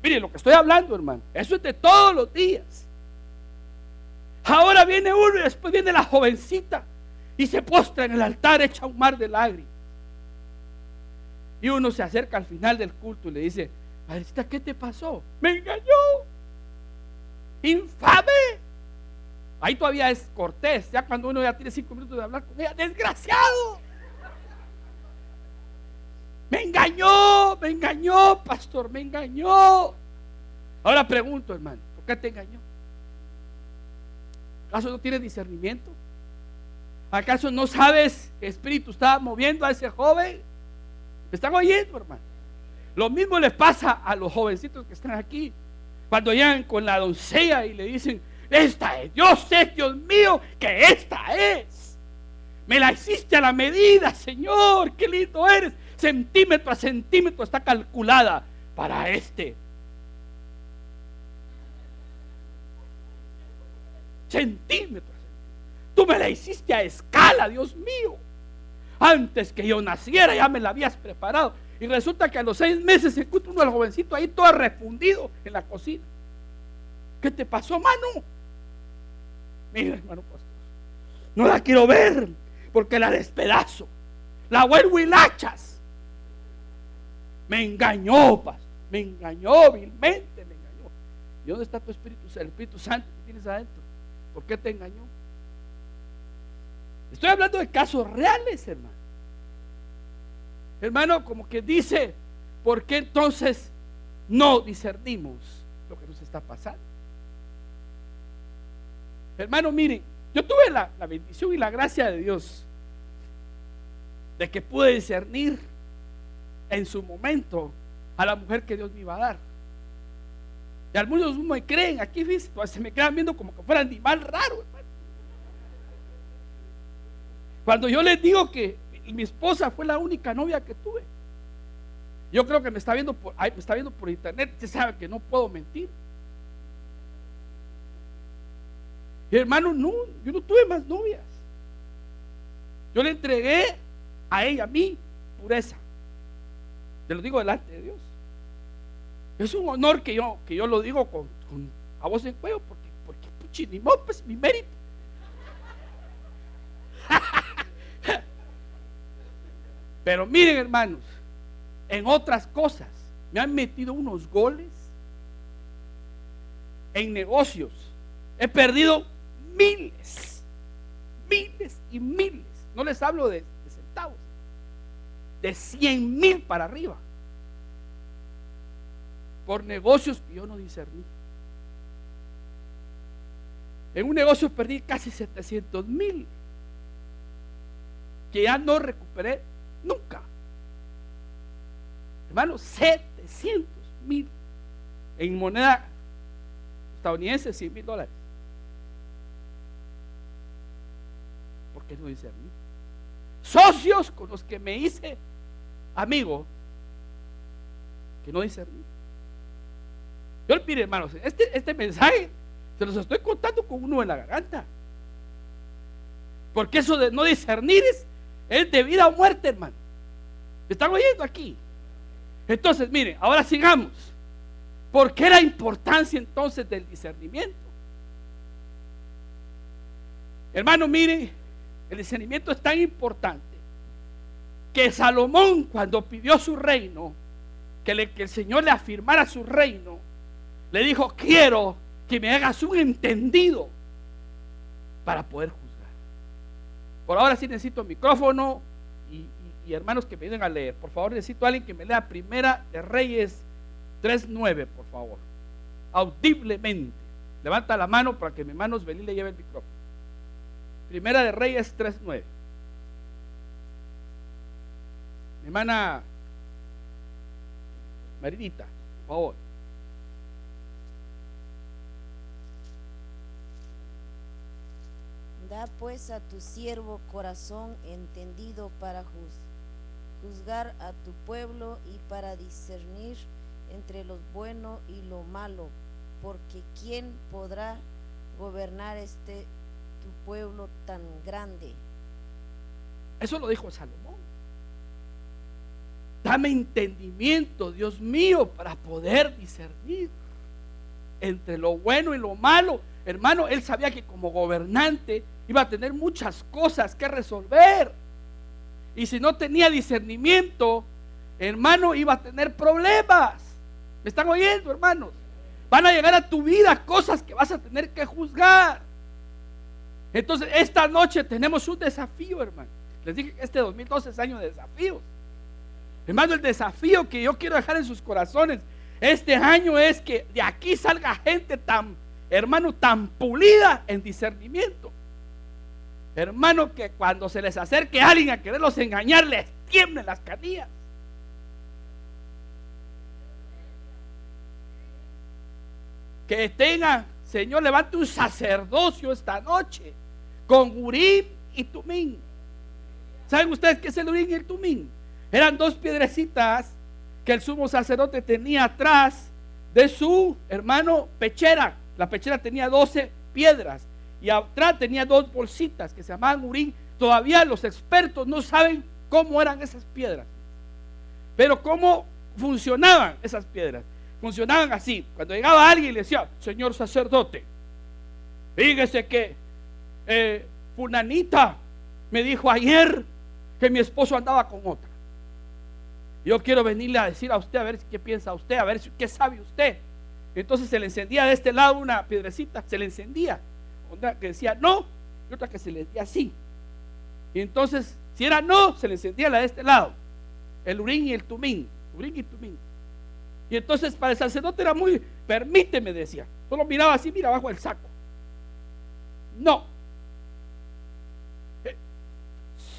Miren lo que estoy hablando, hermano. Eso es de todos los días. Ahora viene uno y después viene la jovencita y se postra en el altar, echa un mar de lágrimas. Y uno se acerca al final del culto y le dice: madrecita, ¿qué te pasó? Me engañó. Infame. Ahí todavía es cortés, ya cuando uno ya tiene 5 minutos de hablar con ella: desgraciado. Me engañó, pastor, me engañó. Ahora pregunto, hermano, ¿por qué te engañó? ¿Acaso no tienes discernimiento? ¿Acaso no sabes qué espíritu estaba moviendo a ese joven? ¿Me están oyendo, hermano? Lo mismo les pasa a los jovencitos que están aquí. Cuando llegan con la doncella y le dicen: esta es. Yo sé, Dios mío, que esta es. Me la hiciste a la medida, Señor. Qué lindo eres. Centímetro a centímetro está calculada para este. Centímetro a centímetro. Tú me la hiciste a escala, Dios mío. Antes que yo naciera ya me la habías preparado. Y resulta que a los 6 meses se encuentra uno del jovencito ahí todo refundido en la cocina. ¿Qué te pasó, mano? Mira, hermano pastor, no la quiero ver porque la despedazo, la vuelvo hilachas. Me engañó, pastor, me engañó vilmente, me engañó. ¿Y dónde está tu Espíritu, el Espíritu Santo que tienes adentro? ¿Por qué te engañó? Estoy hablando de casos reales, hermano. Hermano, como que dice, ¿por qué entonces no discernimos lo que nos está pasando? Hermano, miren, yo tuve la bendición y la gracia de Dios de que pude discernir en su momento a la mujer que Dios me iba a dar. Y algunos no me creen, aquí se me quedan viendo como que fuera animal raro, hermano. Cuando yo les digo que mi esposa fue la única novia que tuve, yo creo que me está viendo por internet. Usted sabe que no puedo mentir. Y hermano, no, yo no tuve más novias. Yo le entregué a ella, a mí, pureza. Te lo digo delante de Dios. Es un honor que yo lo digo con a voz en cuello, porque puchinimón, pues mi mérito. Pero miren, hermanos, en otras cosas me han metido unos goles en negocios. He perdido miles y miles. No les hablo de centavos, de 100,000 para arriba, por negocios que yo no discerní. En un negocio perdí casi 700,000 que ya no recuperé nunca. Hermano, 700,000 en moneda estadounidense, $100,000. ¿Por qué no discerní? Socios con los que me hice amigo, que no discerní. Yo le pido, hermanos, este mensaje se los estoy contando con uno en la garganta, porque eso de no discernir es de vida o muerte, hermano. ¿Me están oyendo aquí? Entonces, miren, ahora sigamos. ¿Por qué la importancia entonces del discernimiento? Hermano, miren, el discernimiento es tan importante que Salomón, cuando pidió su reino, que el Señor le afirmara su reino, le dijo: quiero que me hagas un entendido para poder juzgar. Por ahora sí necesito micrófono y hermanos que me ayuden a leer. Por favor, necesito a alguien que me lea Primera de Reyes 3:9, por favor, audiblemente. Levanta la mano para que mi hermano Osbelí le lleve el micrófono. Primera de Reyes 3:9. Mi hermana Marinita, por favor. Da pues a tu siervo corazón entendido para juzgar a tu pueblo y para discernir entre lo bueno y lo malo, porque ¿quién podrá gobernar tu pueblo tan grande? Eso lo dijo Salomón. Dame entendimiento, Dios mío, para poder discernir entre lo bueno y lo malo. Hermano, él sabía que como gobernante iba a tener muchas cosas que resolver, y si no tenía discernimiento, hermano, iba a tener problemas. ¿Me están oyendo, hermanos? Van a llegar a tu vida cosas que vas a tener que juzgar. Entonces, esta noche tenemos un desafío, hermano. Les dije que este 2012 es año de desafíos. Hermano, el desafío que yo quiero dejar en sus corazones este año es que de aquí salga gente tan, hermano, tan pulida en discernimiento. Hermano, que cuando se les acerque alguien a quererlos engañar, les tiemblen las canillas. Que tengan Señor levante un sacerdocio esta noche con Urim y Tumim. ¿Saben ustedes qué es el Urim y el Tumim? Eran dos piedrecitas que el sumo sacerdote tenía atrás de su, hermano, pechera. La pechera tenía 12 piedras y atrás tenía dos bolsitas que se llamaban Urim. Todavía los expertos no saben cómo eran esas piedras, pero cómo funcionaban esas piedras. Funcionaban así: cuando llegaba alguien y le decía, señor sacerdote, fíjese que fulanita me dijo ayer que mi esposo andaba con otra. Yo quiero venirle a decir a usted, a ver qué piensa usted, a ver qué sabe usted. Entonces se le encendía de este lado una piedrecita, se le encendía, otra que decía no, y otra que se le decía sí. Y entonces, si era no, se le encendía la de este lado, el Urim y el Tumim, Urim y Tumim. Y entonces para el sacerdote era muy, permíteme, decía, solo miraba así, mira abajo del saco. No.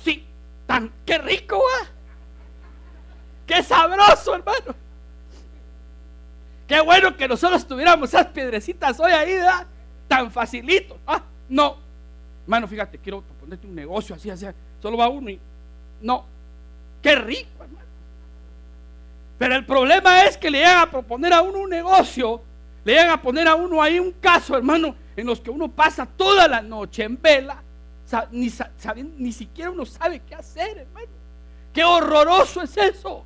Sí, qué rico, ¿eh? Qué sabroso, hermano. Qué bueno que nosotros tuviéramos esas piedrecitas hoy ahí, ¿verdad? Tan facilito. No, hermano, fíjate, quiero ponerte un negocio así, solo va uno y no. Qué rico, hermano. Pero el problema es que le llegan a proponer a uno un negocio, le llegan a poner a uno ahí un caso, hermano, en los que uno pasa toda la noche en vela, ni siquiera uno sabe qué hacer, hermano. Qué horroroso es eso.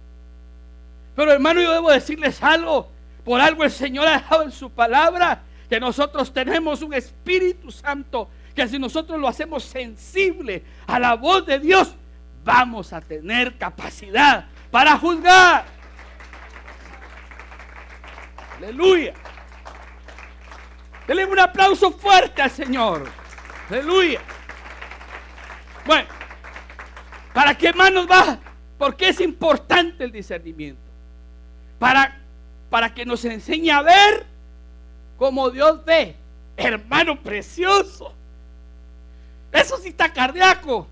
Pero, hermano, yo debo decirles algo. Por algo el Señor ha dejado en su palabra que nosotros tenemos un Espíritu Santo, que si nosotros lo hacemos sensible a la voz de Dios, vamos a tener capacidad para juzgar. Aleluya. Denle un aplauso fuerte al Señor. Aleluya. Bueno, ¿para qué más nos va? ¿Por qué es importante el discernimiento? Para que nos enseñe a ver como Dios ve. Hermano precioso, eso sí está cardíaco.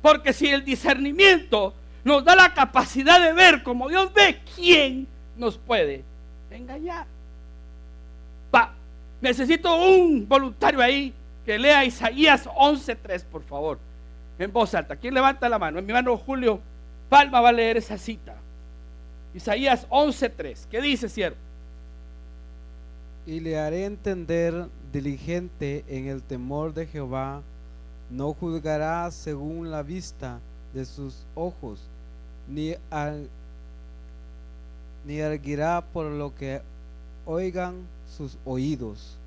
Porque si el discernimiento nos da la capacidad de ver como Dios ve, ¿quién nos puede engañar? Necesito un voluntario ahí que lea Isaías 11:3, por favor, en voz alta. ¿Quién levanta la mano? Mi hermano Julio Palma va a leer esa cita. Isaías 11:3. ¿Qué dice, siervo? Y le haré entender diligente en el temor de Jehová, no juzgará según la vista de sus ojos, ni arguirá por lo que oigan sus oídos.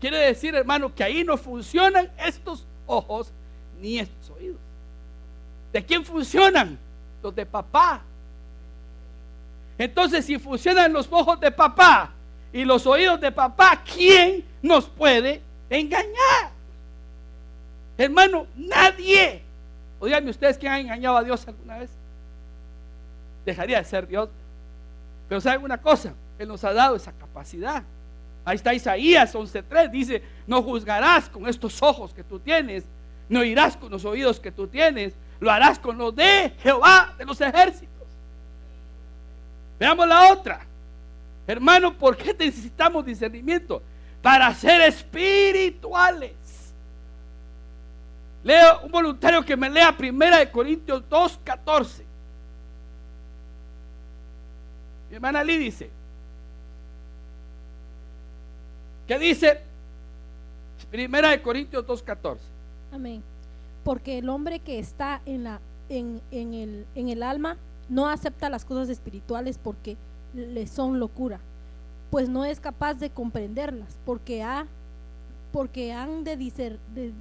Quiere decir, hermano, que ahí no funcionan estos ojos ni estos oídos. ¿De quién funcionan? Los de papá. Entonces, si funcionan los ojos de papá y los oídos de papá, ¿quién nos puede engañar? Hermano, nadie. O díganme ustedes, ¿quién ha engañado a Dios alguna vez? Dejaría de ser Dios. Pero ¿saben una cosa? Él nos ha dado esa capacidad. Ahí está Isaías 11:3, dice: no juzgarás con estos ojos que tú tienes, no oirás con los oídos que tú tienes, lo harás con los de Jehová de los ejércitos. Veamos la otra. Hermano, ¿por qué necesitamos discernimiento? Para ser espirituales. Leo un voluntario que me lea 1 Corintios 2:14. Mi hermana Lee dice, ¿qué dice? 1 Corintios 2:14. Amén. Porque el hombre que está en el alma no acepta las cosas espirituales porque le son locura, pues no es capaz de comprenderlas, porque han de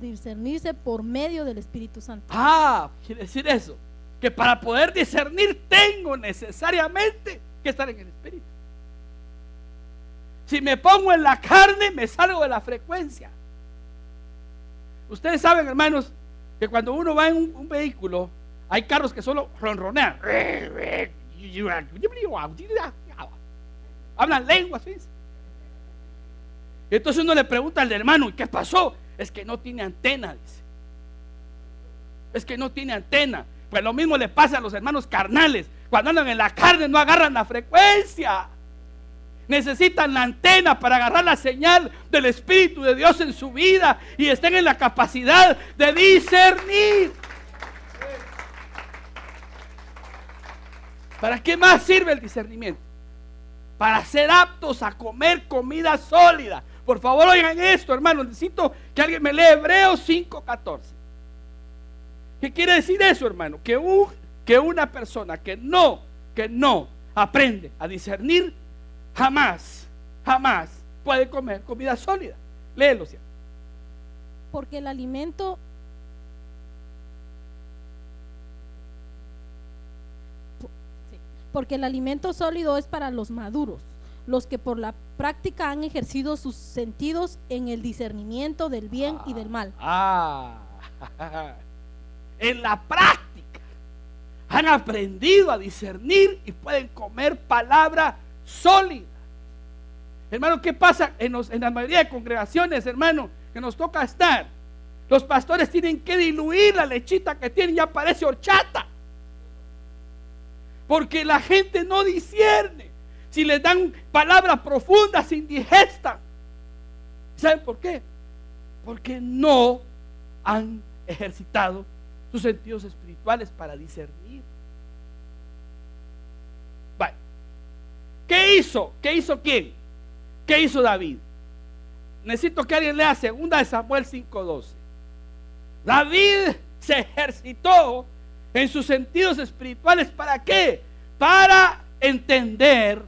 discernirse por medio del Espíritu Santo. Quiere decir eso, que para poder discernir tengo necesariamente que estar en el Espíritu. Si me pongo en la carne, me salgo de la frecuencia. Ustedes saben, hermanos, que cuando uno va en un vehículo, hay carros que solo ronronean, hablan lenguas, ¿sí? Entonces uno le pregunta al hermano, ¿y qué pasó? Es que no tiene antena, dice. Es que no tiene antena. Pues lo mismo le pasa a los hermanos carnales. Cuando andan en la carne no agarran la frecuencia. necesitan la antena para agarrar la señal del Espíritu de Dios en su vida y estén en la capacidad de discernir. ¿Para qué más sirve el discernimiento? Para ser aptos a comer comida sólida. Por favor, oigan esto, hermano. Necesito que alguien me lea Hebreos 5:14. ¿Qué quiere decir eso, hermano? Que una persona que no aprende a discernir, jamás puede comer comida sólida. Léelo, ¿sí? Porque el alimento sólido es para los maduros, los que por la práctica han ejercido sus sentidos en el discernimiento del bien y del mal. En la práctica han aprendido a discernir y pueden comer palabra sólida. Hermano, ¿qué pasa en la mayoría de congregaciones, hermano, que nos toca estar? Los pastores tienen que diluir la lechita que tienen, ya parece horchata, porque la gente no discierne. Si les dan palabras profundas, indigestas. ¿Saben por qué? Porque no han ejercitado sus sentidos espirituales para discernir. Vale. ¿Qué hizo? ¿Qué hizo quién? ¿Qué hizo David? Necesito que alguien lea 2 Samuel 5:12. David se ejercitó en sus sentidos espirituales. ¿Para qué? Para entender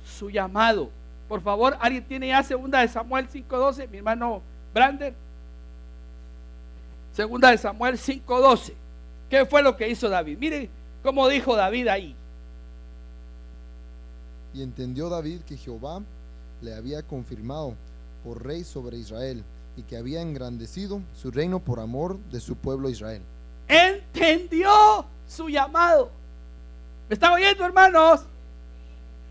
su llamado. Por favor, ¿alguien tiene ya 2 Samuel 5:12? Mi hermano Brander. 2 Samuel 5:12. ¿Qué fue lo que hizo David? Miren cómo dijo David ahí. Y entendió David que Jehová le había confirmado por rey sobre Israel y que había engrandecido su reino por amor de su pueblo Israel. Entendió su llamado. ¿Me están oyendo, hermanos?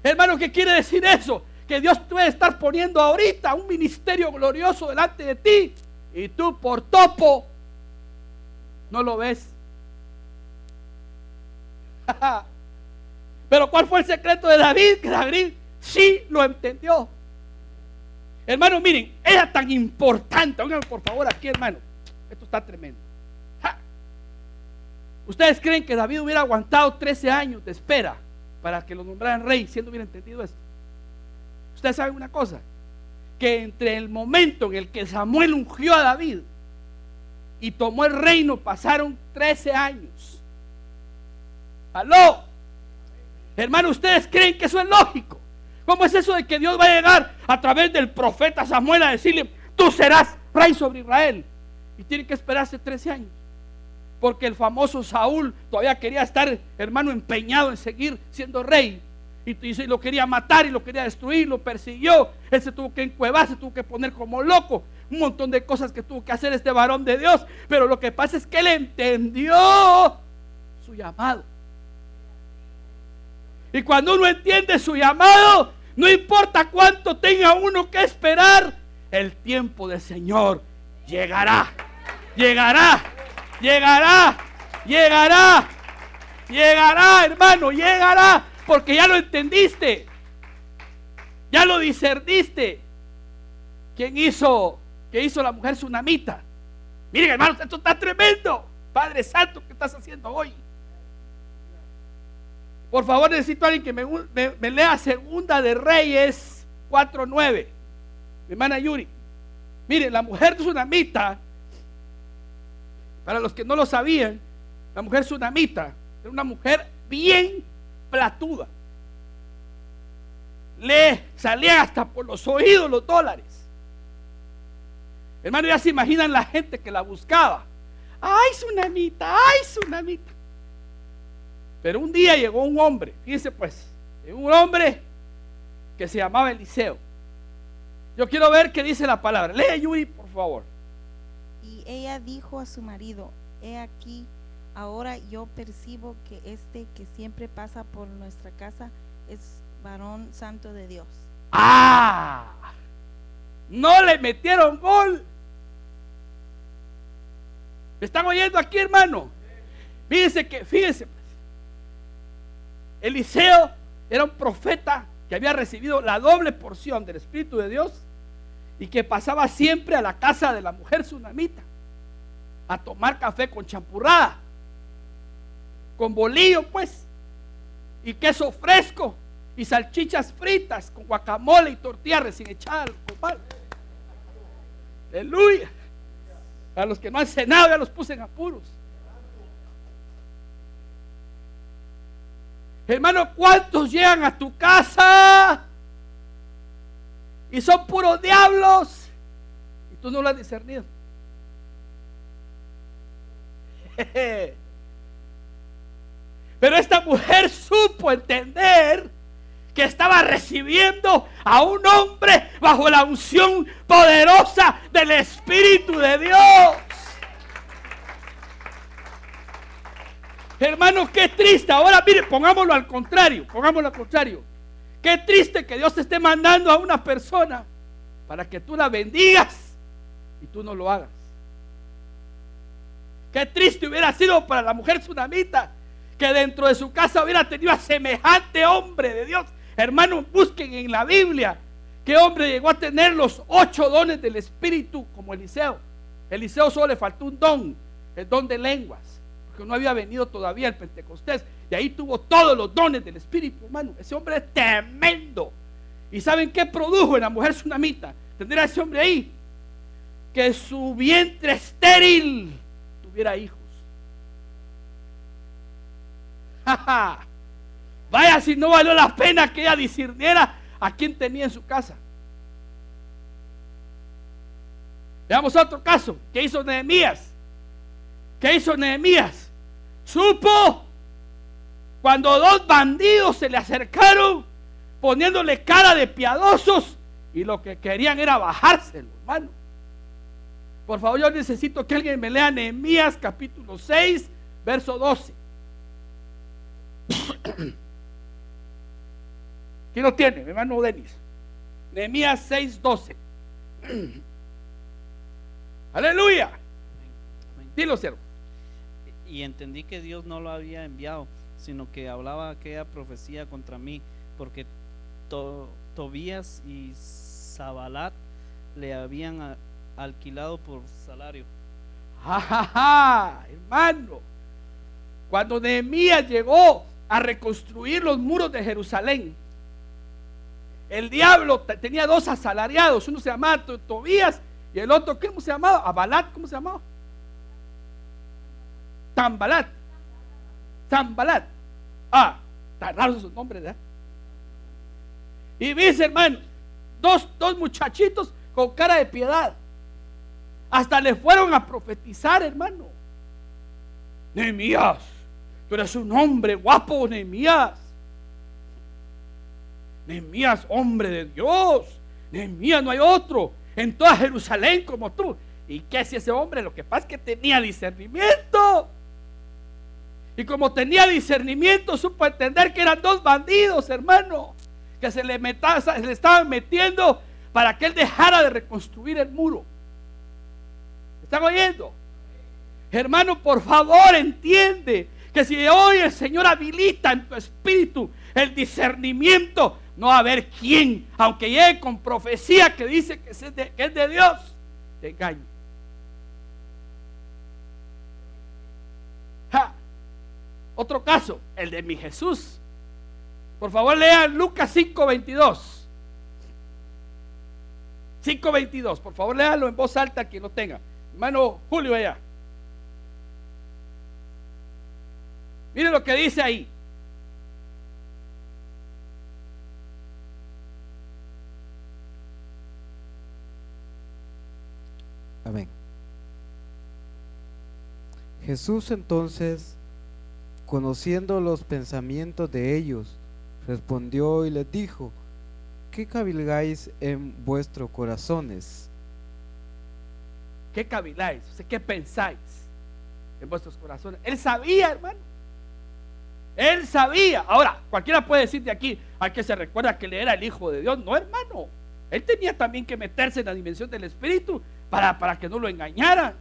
Hermano, ¿qué quiere decir eso? Que Dios puede estar poniendo ahorita un ministerio glorioso delante de ti y tú por topo no lo ves. Pero ¿cuál fue el secreto de David? Que David sí lo entendió. Hermano, miren, era tan importante. Oigan por favor aquí, hermano. Esto está tremendo. ¿Ustedes creen que David hubiera aguantado 13 años de espera para que lo nombraran rey, siendo bien entendido esto? Ustedes saben una cosa, que entre el momento en el que Samuel ungió a David y tomó el reino pasaron 13 años. ¡Aló! Hermano, ¿ustedes creen que eso es lógico? ¿Cómo es eso de que Dios va a llegar a través del profeta Samuel a decirle, tú serás rey sobre Israel? Y tiene que esperarse 13 años. Porque el famoso Saúl todavía quería estar, hermano, empeñado en seguir siendo rey. Y lo quería matar y lo quería destruir, lo persiguió. Él se tuvo que encuevar, se tuvo que poner como loco. Un montón de cosas que tuvo que hacer este varón de Dios. Pero lo que pasa es que él entendió su llamado. Y cuando uno entiende su llamado, no importa cuánto tenga uno que esperar, el tiempo del Señor llegará. Llegará. Llegará, hermano, llegará, porque ya lo entendiste, ya lo discerniste. ¿Qué hizo la mujer sunamita? Miren, hermano, esto está tremendo. Padre Santo, ¿qué estás haciendo hoy? Por favor, necesito a alguien que me lea 2 de Reyes 4:9. Mi hermana Yuri. Miren, la mujer sunamita, para los que no lo sabían, la mujer sunamita era una mujer bien platuda. Le salían hasta por los oídos los dólares. Hermano, ya se imaginan la gente que la buscaba. ¡Ay, sunamita! ¡Ay, sunamita! Pero un día llegó un hombre, fíjense pues, un hombre que se llamaba Eliseo. Yo quiero ver qué dice la palabra. Lee, Yuri, por favor. Y ella dijo a su marido, he aquí, ahora yo percibo que este que siempre pasa por nuestra casa es varón santo de Dios. ¡Ah! No le metieron gol. ¿Me están oyendo aquí, hermano? Fíjense pues, Eliseo era un profeta que había recibido la doble porción del Espíritu de Dios y que pasaba siempre a la casa de la mujer sunamita a tomar café con champurrada, con bolillo pues, y queso fresco y salchichas fritas con guacamole y tortilla recién echada al copal. Aleluya. A los que no han cenado ya los puse en apuros. Hermano, ¿cuántos llegan a tu casa y son puros diablos y tú no lo has discernido? Pero esta mujer supo entender que estaba recibiendo a un hombre bajo la unción poderosa del Espíritu de Dios. Hermano, qué triste. Ahora mire, pongámoslo al contrario. Qué triste que Dios te esté mandando a una persona para que tú la bendigas y tú no lo hagas. Qué triste hubiera sido para la mujer sunamita que dentro de su casa hubiera tenido a semejante hombre de Dios. Hermanos, busquen en la Biblia qué hombre llegó a tener los 8 dones del Espíritu como Eliseo. Eliseo solo le faltó un don, el don de lenguas, porque no había venido todavía el Pentecostés. Y ahí tuvo todos los dones del Espíritu, hermano. Ese hombre es tremendo. ¿Y saben qué produjo en la mujer sunamita? Tener a ese hombre ahí, que su vientre estéril tuviera hijos. Vaya si no valió la pena que ella discerniera a quién tenía en su casa. Veamos otro caso. ¿Qué hizo Nehemías? Supo cuando 2 bandidos se le acercaron poniéndole cara de piadosos y lo que querían era bajárselo, hermano. Por favor, yo necesito que alguien me lea Nehemías capítulo 6 verso 12. ¿Quién lo tiene? Mi hermano Denis. Nehemías 6:12. Aleluya. Dilo, siervo. Y entendí que Dios no lo había enviado, sino que hablaba aquella profecía contra mí, porque Tobías y Sabalat le habían alquilado por salario. Hermano, cuando Nehemías llegó a reconstruir los muros de Jerusalén, el diablo tenía 2 asalariados. Uno se llamaba Tobías y el otro, ¿cómo se llamaba? Abalat, ¿cómo se llamaba? Tambalat. Tan raros esos nombres, ¿verdad? Y dice, hermano, dos muchachitos con cara de piedad, hasta le fueron a profetizar, hermano. Nehemías, tú eres un hombre guapo, Nehemías. Nehemías, hombre de Dios. Nehemías, no hay otro en toda Jerusalén como tú. ¿Y qué hacía ese hombre? Lo que pasa es que tenía discernimiento. Y como tenía discernimiento, supo entender que eran 2 bandidos, hermano, que se le estaban metiendo para que él dejara de reconstruir el muro. ¿Están oyendo? Hermano, por favor, entiende que si hoy el Señor habilita en tu espíritu el discernimiento, no va a haber quién, aunque llegue con profecía que dice que es de Dios, te engañe. Otro caso, el de mi Jesús. Por favor, lean Lucas 5:22. 5:22, por favor, léalo en voz alta quien lo tenga. Hermano Julio, allá. Mire lo que dice ahí. Amén. Jesús entonces, conociendo los pensamientos de ellos, respondió y les dijo: ¿qué cavilgáis en vuestros corazones? ¿Qué caviláis? O sea, ¿qué pensáis en vuestros corazones? Él sabía, hermano. Él sabía. Ahora, cualquiera puede decir de aquí, hay que se recuerda que él era el Hijo de Dios. No, hermano. Él tenía también que meterse en la dimensión del Espíritu para que no lo engañaran.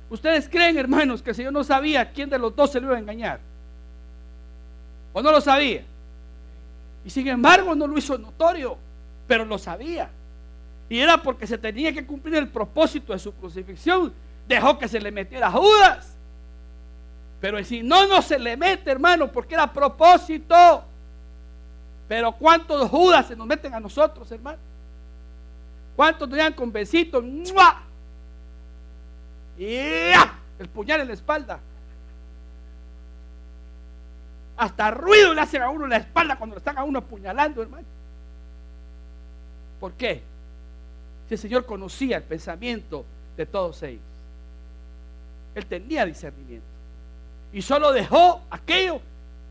¿Ustedes creen, hermanos, que el Señor no sabía quién de los dos se lo iba a engañar? ¿O no lo sabía? Y sin embargo no lo hizo notorio, pero lo sabía. Y era porque se tenía que cumplir el propósito de su crucifixión. Dejó que se le metiera a Judas. Pero si no, no se le mete, hermano, porque era propósito. Pero ¿cuántos Judas se nos meten a nosotros, hermano? ¿Cuántos nos llegan con besitos? ¡Mua! Y el puñal en la espalda. Hasta ruido le hacen a uno en la espalda cuando lo están a uno apuñalando, hermano. ¿Por qué? Si el Señor conocía el pensamiento de todos ellos. Él tenía discernimiento. Y solo dejó aquello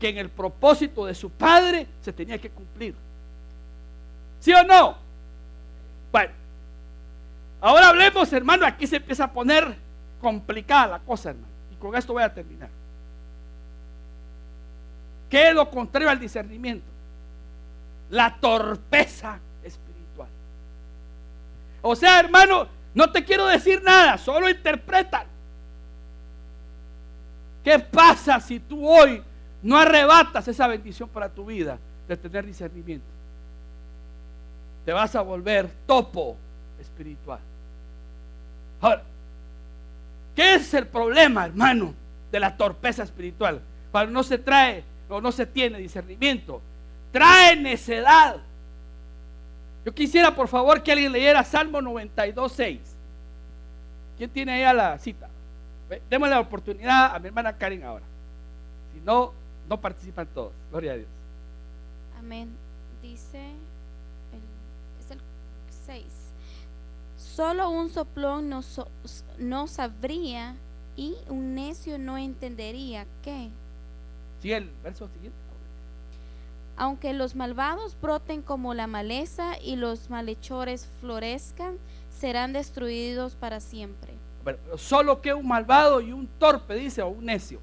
que en el propósito de su Padre se tenía que cumplir. ¿Sí o no? Bueno, ahora hablemos, hermano. Aquí se empieza a poner complicada la cosa, hermano. Y con esto voy a terminar. ¿Qué es lo contrario al discernimiento? La torpeza espiritual. O sea, hermano, no te quiero decir nada, solo interpreta. ¿Qué pasa si tú hoy no arrebatas esa bendición para tu vida de tener discernimiento? Te vas a volver topo espiritual. Ahora, ¿qué es el problema, hermano, de la torpeza espiritual? Cuando no se trae o no se tiene discernimiento, trae necedad. Yo quisiera, por favor, que alguien leyera Salmo 92:6. ¿Quién tiene ahí la cita? Démosle la oportunidad a mi hermana Karen ahora. Si no, no participan todos. Gloria a Dios. Amén. Dice, es el 6. Solo un soplón no sabría y un necio no entendería qué. Sigue el verso siguiente. Aunque los malvados broten como la maleza y los malhechores florezcan, serán destruidos para siempre. Bueno, solo que un malvado y un torpe, dice, o un necio,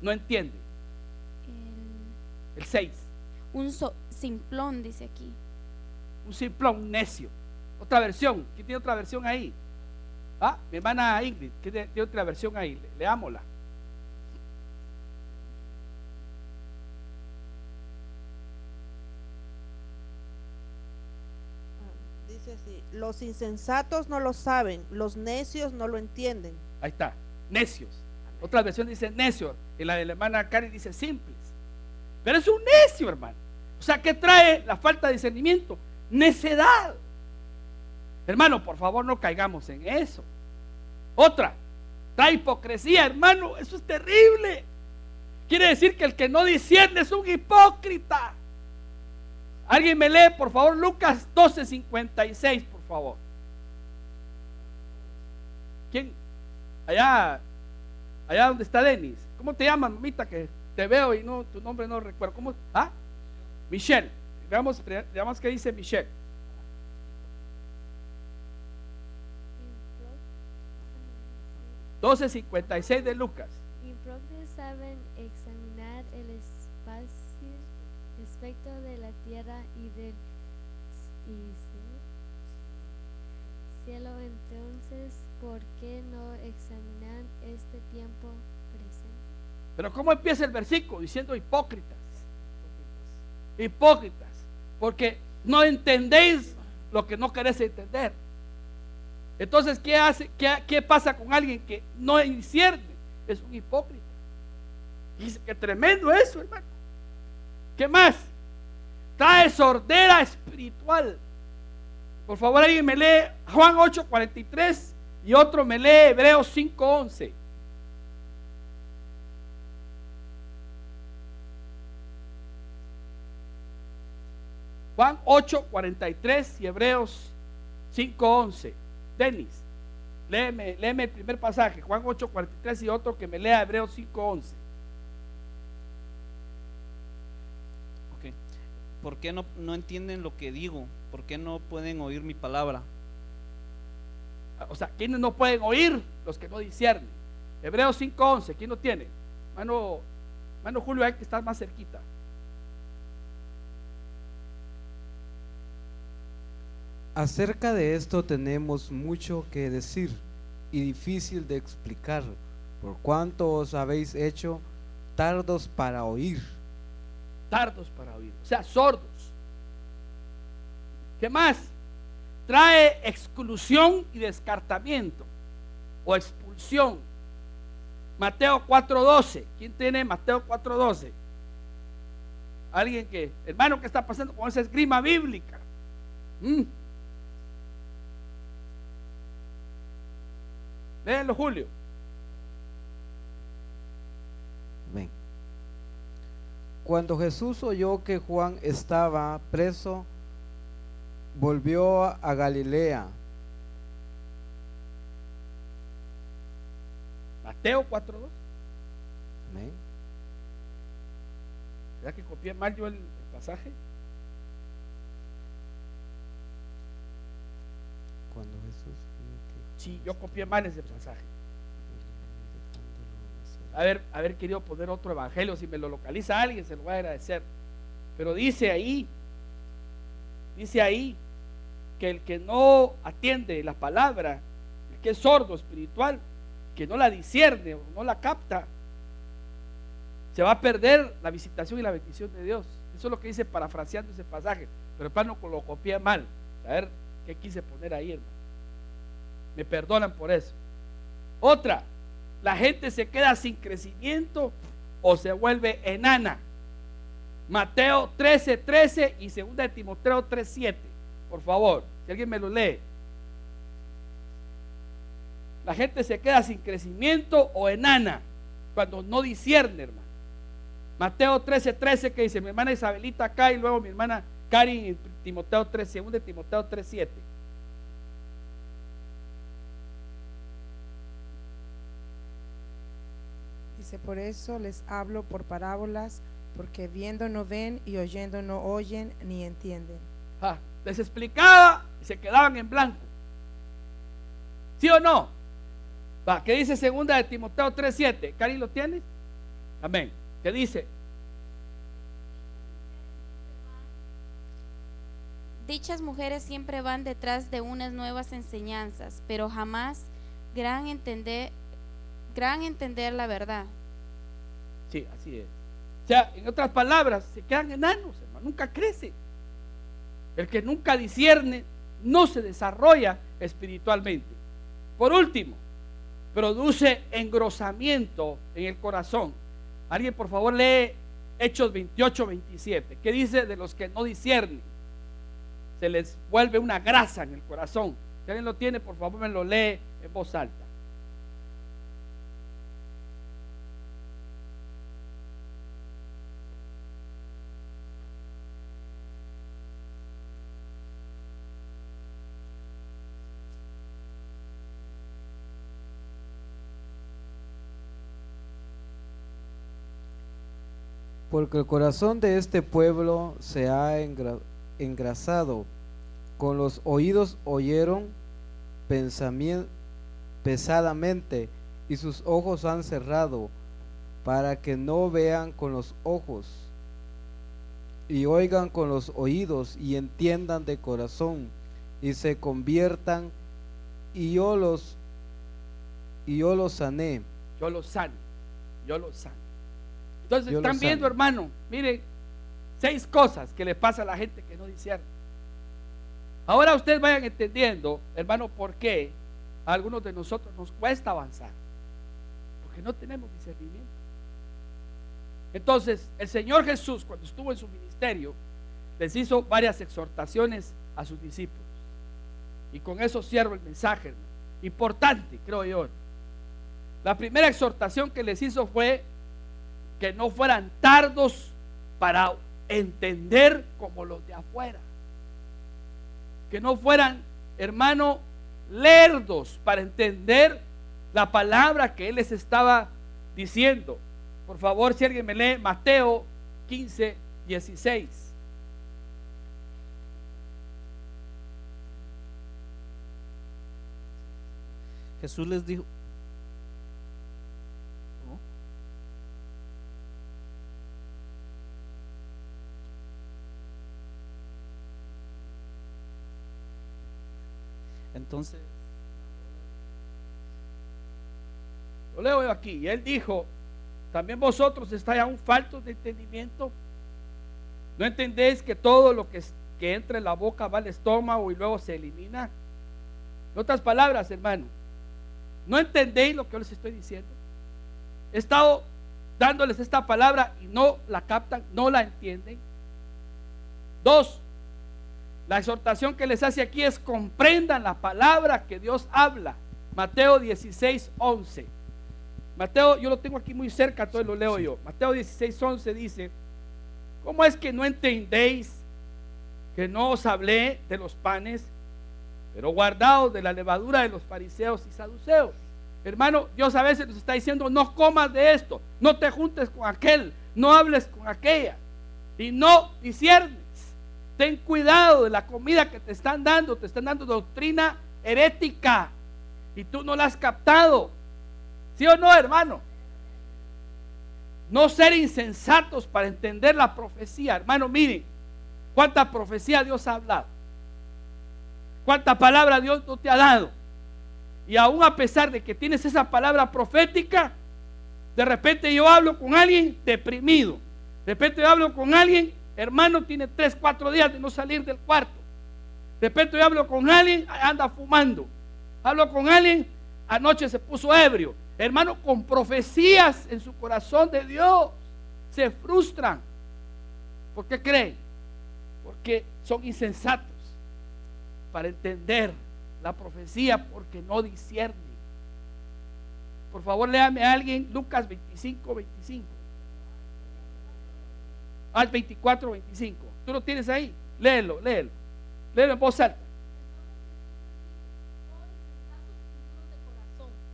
no entiende. El 6. Un simplón, dice aquí. Un simplón, un necio. Otra versión. ¿Quién tiene otra versión ahí? Ah, mi hermana Ingrid, ¿quién tiene otra versión ahí? Leámosla. Dice así: los insensatos no lo saben, los necios no lo entienden. Ahí está, necios. Otra versión dice necio, y la de la hermana Karen dice simples. Pero es un necio, hermano. O sea, ¿qué trae la falta de discernimiento? Necedad. Hermano, por favor, no caigamos en eso. Otra, trae hipocresía, hermano. Eso es terrible. Quiere decir que el que no discierne es un hipócrita. Alguien me lee, por favor, Lucas 12:56, por favor. ¿Quién? Allá donde está Denis. ¿Cómo te llamas, mamita? Que te veo y no, tu nombre no recuerdo. ¿Cómo? ¿Ah? Michelle. Veamos qué dice Michelle. $12:56 de Lucas. Impropio saben examinar el aspecto de la tierra y del cielo, entonces ¿por qué no examinan este tiempo presente? Pero ¿cómo empieza el versículo? Diciendo hipócritas. Hipócritas. Porque no entendéis lo que no queréis entender. Entonces, ¿qué hace? ¿Qué pasa con alguien que no discierne? Es un hipócrita. Dice que tremendo eso, hermano. ¿Qué más? Trae sordera espiritual. Por favor, alguien me lee Juan 8:43 y otro me lee Hebreos 5:11. Juan 8:43 y Hebreos 5:11. Denis, léeme el primer pasaje, Juan 8:43 y otro que me lea Hebreos 5:11. ¿Por qué no entienden lo que digo? ¿Por qué no pueden oír mi palabra? O sea, ¿quiénes no pueden oír? Los que no disciernen. Hebreos 5:11, ¿quién lo tiene? Mano Julio, hay que estar más cerquita. Acerca de esto tenemos mucho que decir y difícil de explicar, por cuanto os habéis hecho tardos para oír. tardos para oír, o sea, sordos. ¿Qué más? Trae exclusión y descartamiento o expulsión. Mateo 4:12. ¿Quién tiene Mateo 4:12? Alguien que, hermano, ¿qué está pasando con esa esgrima bíblica? Léelo, Julio. Amén. Cuando Jesús oyó que Juan estaba preso, volvió a Galilea. Mateo 4:2. Amén. ¿Será que copié mal yo el pasaje? Cuando Jesús vio que Sí, yo copié mal ese pasaje. dejándolo Haber querido poner otro evangelio, si me lo localiza alguien se lo voy a agradecer. Pero dice ahí que el que no atiende la palabra, el que es sordo espiritual, que no la discierne o no la capta, se va a perder la visitación y la bendición de Dios. Eso es lo que dice parafraseando ese pasaje, pero el plano lo copié mal. A ver qué quise poner ahí, hermano. Me perdonan por eso. Otra, la gente se queda sin crecimiento o se vuelve enana. Mateo 13:13 y 2 de Timoteo 3:7. Por favor, si alguien me lo lee. La gente se queda sin crecimiento o enana cuando no discierne, hermano. Mateo 13:13 que dice mi hermana Isabelita acá y luego mi hermana Karin en Timoteo 3, 2 de Timoteo 3:7. Dice, por eso les hablo por parábolas, porque viendo no ven y oyendo no oyen ni entienden. Les explicaba y se quedaban en blanco. ¿Sí o no? ¿Qué dice 2 de Timoteo 3:7? ¿Karin lo tiene? Amén. ¿Qué dice? Dichas mujeres siempre van detrás de unas nuevas enseñanzas, pero jamás gran entender la verdad. Sí, así es. O sea, en otras palabras, se quedan enanos, hermano, nunca crece. El que nunca discierne no se desarrolla espiritualmente. Por último, produce engrosamiento en el corazón. Alguien por favor lee Hechos 28:27. ¿Qué dice de los que no disciernen? Se les vuelve una grasa en el corazón. Si alguien lo tiene, por favor me lo lee en voz alta. Porque el corazón de este pueblo se ha engrasado, con los oídos oyeron pesadamente, y sus ojos han cerrado, para que no vean con los ojos, y oigan con los oídos, y entiendan de corazón, y se conviertan, y yo los sané. Yo los sano. Entonces están viendo, hermano, miren, 6 cosas que le pasa a la gente que no discierne. Ahora ustedes vayan entendiendo, hermano, por qué a algunos de nosotros nos cuesta avanzar, porque no tenemos discernimiento. Entonces el Señor Jesús, cuando estuvo en su ministerio, les hizo varias exhortaciones a sus discípulos, y con eso cierro el mensaje, hermano. Importante, creo yo. La primera exhortación que les hizo fue que no fueran tardos para entender como los de afuera, que no fueran, hermano, lerdos para entender la palabra que Él les estaba diciendo. Por favor, si alguien me lee Mateo 15:16. Jesús les dijo, entonces, lo leo yo aquí, y Él dijo, también vosotros estáis aún faltos de entendimiento. ¿No entendéis que todo lo que entra en la boca va al estómago y luego se elimina? En otras palabras, hermano, ¿no entendéis lo que yo les estoy diciendo? He estado dándoles esta palabra y no la captan, no la entienden. 2, la exhortación que les hace aquí es: comprendan la palabra que Dios habla. Mateo 16:11. Mateo, yo lo tengo aquí muy cerca, entonces lo leo yo. Mateo 16:11 dice: ¿cómo es que no entendéis que no os hablé de los panes, pero guardaos de la levadura de los fariseos y saduceos? Hermano, Dios a veces nos está diciendo: no comas de esto, no te juntes con aquel, no hables con aquella, y no disiernes. Ten cuidado de la comida que te están dando doctrina herética y tú no la has captado. ¿Sí o no, hermano? No ser insensatos para entender la profecía. Hermano, miren cuánta profecía Dios ha hablado, cuánta palabra Dios no te ha dado, y aún a pesar de que tienes esa palabra profética, de repente yo hablo con alguien deprimido, de repente yo hablo con alguien, hermano, tiene 3, 4 días de no salir del cuarto, de repente yo hablo con alguien, anda fumando, hablo con alguien, anoche se puso ebrio. Hermano, con profecías en su corazón de Dios se frustran. ¿Por qué creen? Porque son insensatos para entender la profecía, porque no disciernen. Por favor, léame a alguien Lucas 25:25. Al 24:25. ¿Tú lo tienes ahí? Léelo en voz alta.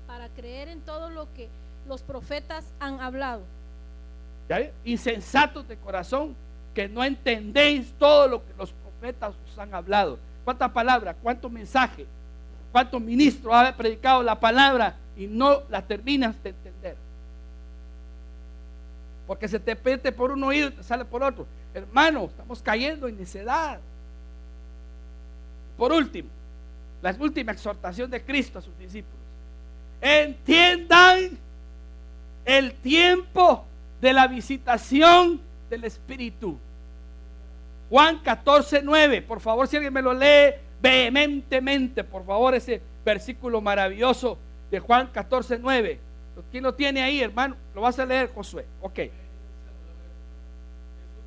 Para creer en todo lo que los profetas han hablado. ¿Ya? Insensatos de corazón, que no entendéis todo lo que los profetas os han hablado. ¿Cuánta palabra? ¿Cuánto mensaje? ¿Cuántos ministros han predicado la palabra y no la terminas de entender? Porque se te mete por un oído y te sale por otro. Hermano, estamos cayendo en necedad. Por último, la última exhortación de Cristo a sus discípulos: entiendan el tiempo de la visitación del Espíritu. Juan 14:9. Por favor, si alguien me lo lee vehementemente, por favor, ese versículo maravilloso de Juan 14:9. ¿Quién lo tiene ahí, hermano? Lo vas a leer, Josué. Ok. Jesús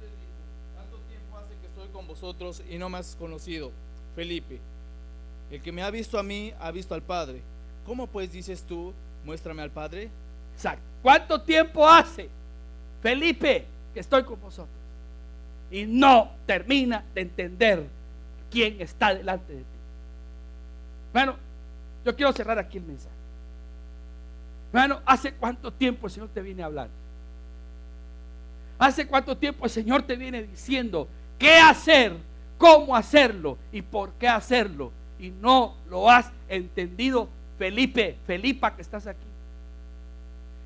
les dijo: ¿cuánto tiempo hace que estoy con vosotros y no me has conocido, Felipe? El que me ha visto a mí ha visto al Padre. ¿Cómo pues dices tú, muéstrame al Padre? Exacto. ¿Cuánto tiempo hace, Felipe, que estoy con vosotros y no termina de entender quién está delante de ti? Bueno, yo quiero cerrar aquí el mensaje. Bueno, ¿hace cuánto tiempo el Señor te viene hablando? ¿Hace cuánto tiempo el Señor te viene diciendo qué hacer, cómo hacerlo y por qué hacerlo? Y no lo has entendido, Felipe, Felipa, que estás aquí.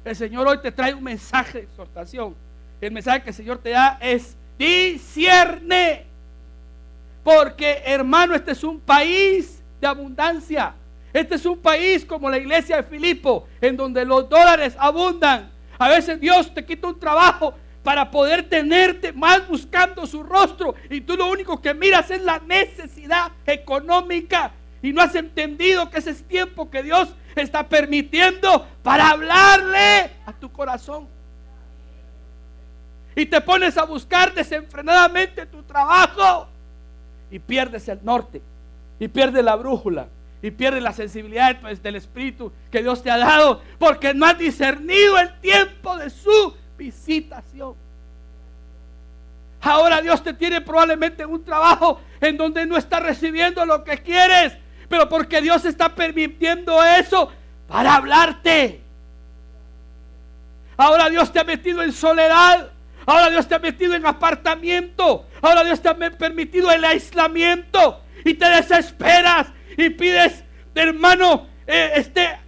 El Señor hoy te trae un mensaje de exhortación. El mensaje que el Señor te da es: discierne. Porque, hermano, este es un país de abundancia. Este es un país como la iglesia de Filipo, en donde los dólares abundan. A veces Dios te quita un trabajo para poder tenerte más buscando su rostro, y tú lo único que miras es la necesidad económica, y no has entendido que ese es tiempo que Dios está permitiendo para hablarle a tu corazón. Y te pones a buscar desenfrenadamente tu trabajo y pierdes el norte, y pierdes la brújula, y pierdes la sensibilidad del Espíritu que Dios te ha dado, porque no has discernido el tiempo de su visitación. Ahora Dios te tiene probablemente un trabajo en donde no estás recibiendo lo que quieres, pero porque Dios está permitiendo eso para hablarte. Ahora Dios te ha metido en soledad. Ahora Dios te ha metido en apartamiento. Ahora Dios te ha permitido el aislamiento, y te desesperas y pides, hermano,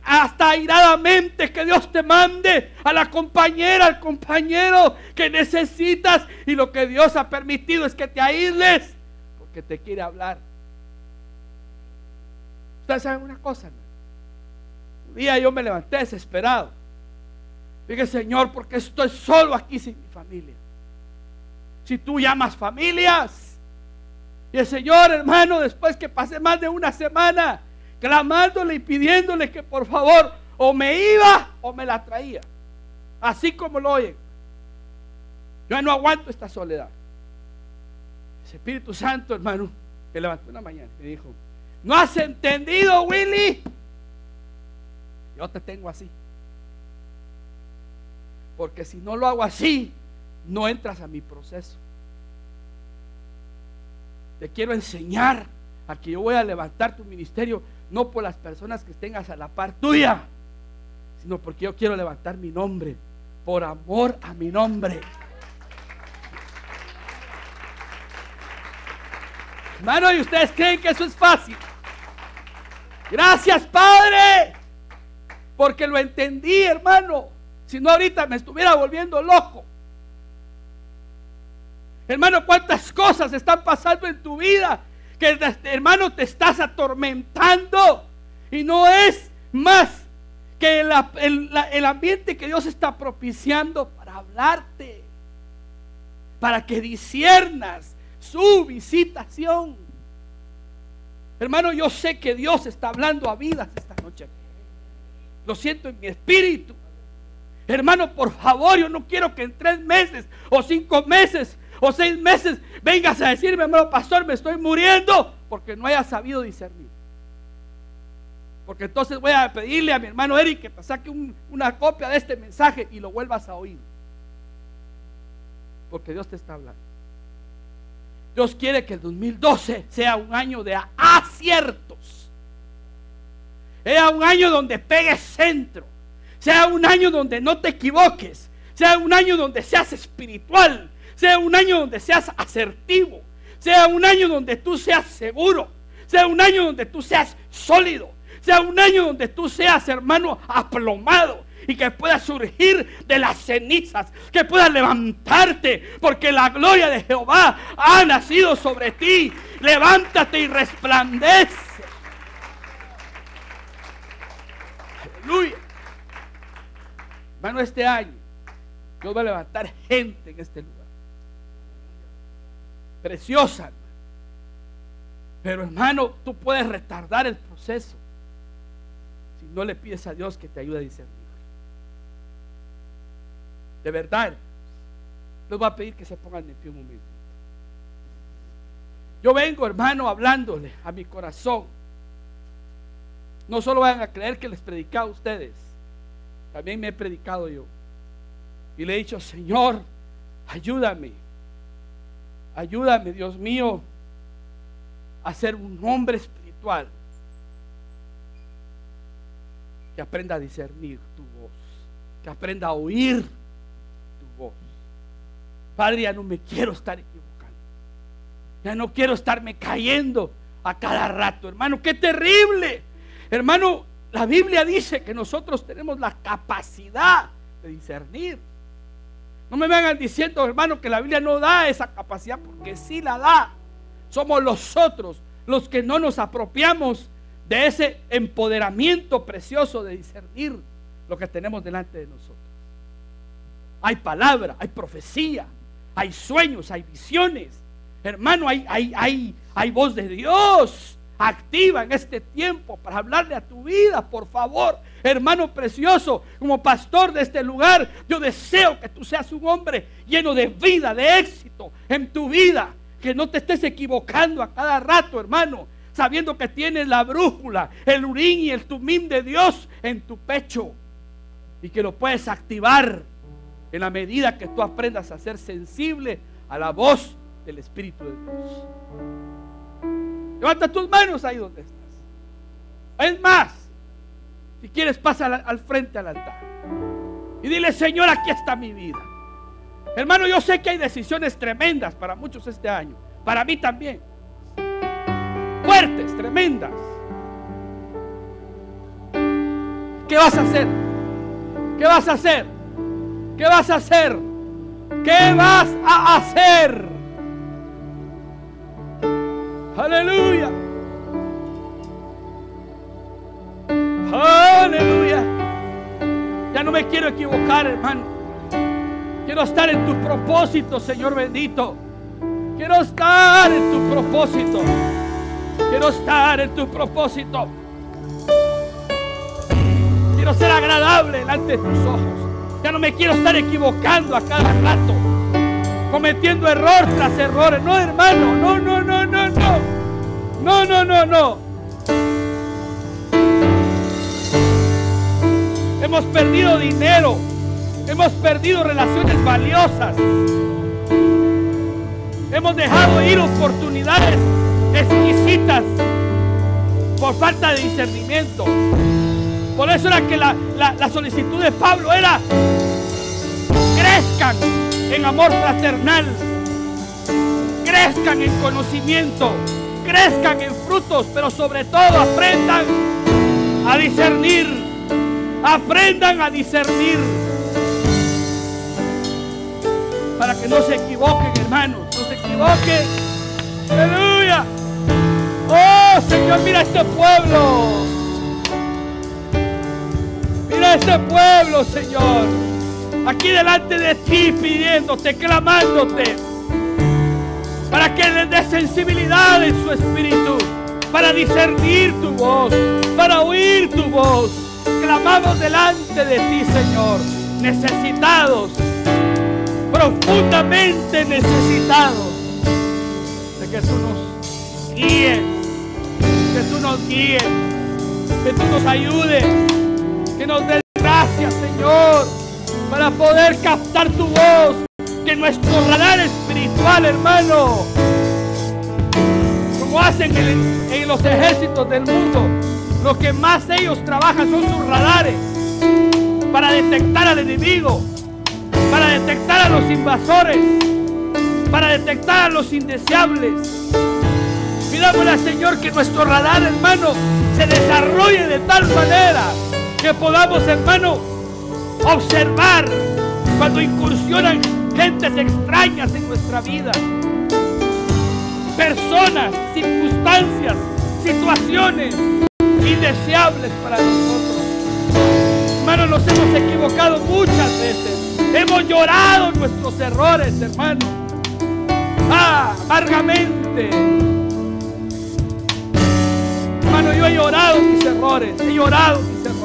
hasta airadamente, que Dios te mande a la compañera, al compañero que necesitas, y lo que Dios ha permitido es que te aísles porque te quiere hablar. Ustedes saben una cosa, hermano. Un día yo me levanté desesperado. Dije: Señor, porque estoy solo aquí sin mi familia, si tú llamas familias. Y el Señor, hermano, después que pasé más de una semana clamándole y pidiéndole que por favor o me iba o me la traía, así como lo oyen. Yo no aguanto esta soledad. Ese Espíritu Santo, hermano, me levantó una mañana y me dijo: ¿no has entendido, Willy? Yo te tengo así, porque si no lo hago así, no entras a mi proceso. Te quiero enseñar a que yo voy a levantar tu ministerio, no por las personas que tengas a la par tuya, sino porque yo quiero levantar mi nombre, por amor a mi nombre. Hermano, ¿y ustedes creen que eso es fácil? Gracias, Padre, porque lo entendí, hermano. Si no, ahorita me estuviera volviendo loco. Hermano, cuántas cosas están pasando en tu vida que, hermano, te estás atormentando, y no es más que el ambiente que Dios está propiciando para hablarte, para que disciernas su visitación. Hermano, yo sé que Dios está hablando a vidas esta noche. Lo siento en mi espíritu. Hermano, por favor, yo no quiero que en 3 meses o 5 meses o 6 meses vengas a decirme: hermano pastor, me estoy muriendo, porque no haya sabido discernir. Porque entonces voy a pedirle a mi hermano Eric que te saque una copia de este mensaje y lo vuelvas a oír, porque Dios te está hablando. Dios quiere que el 2012 sea un año de aciertos, sea un año donde pegues centro, sea un año donde no te equivoques, sea un año donde seas espiritual, sea un año donde seas asertivo, sea un año donde tú seas seguro, sea un año donde tú seas sólido, sea un año donde tú seas, hermano, aplomado, y que puedas surgir de las cenizas, que puedas levantarte, porque la gloria de Jehová ha nacido sobre ti. Levántate y resplandece. Aleluya. Hermano, este año Dios va a levantar gente en este lugar preciosa, hermano. Pero, hermano, tú puedes retardar el proceso si no le pides a Dios que te ayude a discernir. De verdad, les voy a pedir que se pongan de pie un momento. Yo vengo, hermano, hablándole a mi corazón. No solo van a creer que les predicaba a ustedes, también me he predicado yo. Y le he dicho: Señor, ayúdame, ayúdame, Dios mío, a ser un hombre espiritual que aprenda a discernir tu voz, que aprenda a oír tu voz. Padre, ya no me quiero estar equivocando, ya no quiero estarme cayendo a cada rato, hermano. ¡Qué terrible! Hermano, la Biblia dice que nosotros tenemos la capacidad de discernir. No me vengan diciendo, hermano, que la Biblia no da esa capacidad, porque sí la da. Somos nosotros los que no nos apropiamos de ese empoderamiento precioso de discernir lo que tenemos delante de nosotros. Hay palabra, hay profecía, hay sueños, hay visiones. Hermano, hay voz de Dios activa en este tiempo para hablarle a tu vida. Por favor, hermano precioso, como pastor de este lugar, yo deseo que tú seas un hombre lleno de vida, de éxito en tu vida, que no te estés equivocando a cada rato, hermano, sabiendo que tienes la brújula, el urín y el tumín de Dios en tu pecho, y que lo puedes activar en la medida que tú aprendas a ser sensible a la voz del Espíritu de Dios. Levanta tus manos ahí donde estás. Es más, si quieres, pasa al frente al altar y dile: Señor, aquí está mi vida. Hermano, yo sé que hay decisiones tremendas para muchos este año, para mí también, fuertes, tremendas. ¿Qué vas a hacer? ¿Qué vas a hacer? ¿Qué vas a hacer? ¿Qué vas a hacer? Aleluya. Aleluya. Ya no me quiero equivocar, hermano. Quiero estar en tu propósito, Señor bendito. Quiero estar en tu propósito. Quiero estar en tu propósito. Quiero ser agradable delante de tus ojos. Ya no me quiero estar equivocando a cada rato, cometiendo error tras errores. No, hermano, no. No. Hemos perdido dinero. Hemos perdido relaciones valiosas. Hemos dejado ir oportunidades exquisitas por falta de discernimiento. Por eso era que la solicitud de Pablo era: crezcan en amor fraternal, crezcan en conocimiento, crezcan en frutos, pero sobre todo aprendan a discernir. Aprendan a discernir, para que no se equivoquen, hermanos, no se equivoquen. Aleluya. Oh, Señor, mira este pueblo. Mira este pueblo, Señor, aquí delante de ti, pidiéndote, clamándote, para que les dé sensibilidad en su espíritu, para discernir tu voz, para oír tu voz. Clamamos delante de ti, Señor, necesitados, profundamente necesitados de que tú nos guíes, que tú nos ayudes, que nos des gracias, Señor, para poder captar tu voz, que nuestro radar espiritual, hermano, como hacen en los ejércitos del mundo, lo que más ellos trabajan son sus radares para detectar al enemigo, para detectar a los invasores, para detectar a los indeseables. Pidámosle al Señor que nuestro radar, hermano, se desarrolle de tal manera que podamos, hermano, observar cuando incursionan gentes extrañas en nuestra vida, personas, circunstancias, situaciones indeseables para nosotros. Hermanos, nos hemos equivocado muchas veces. Hemos llorado nuestros errores, hermano. Amargamente. Hermano, yo he llorado mis errores. He llorado mis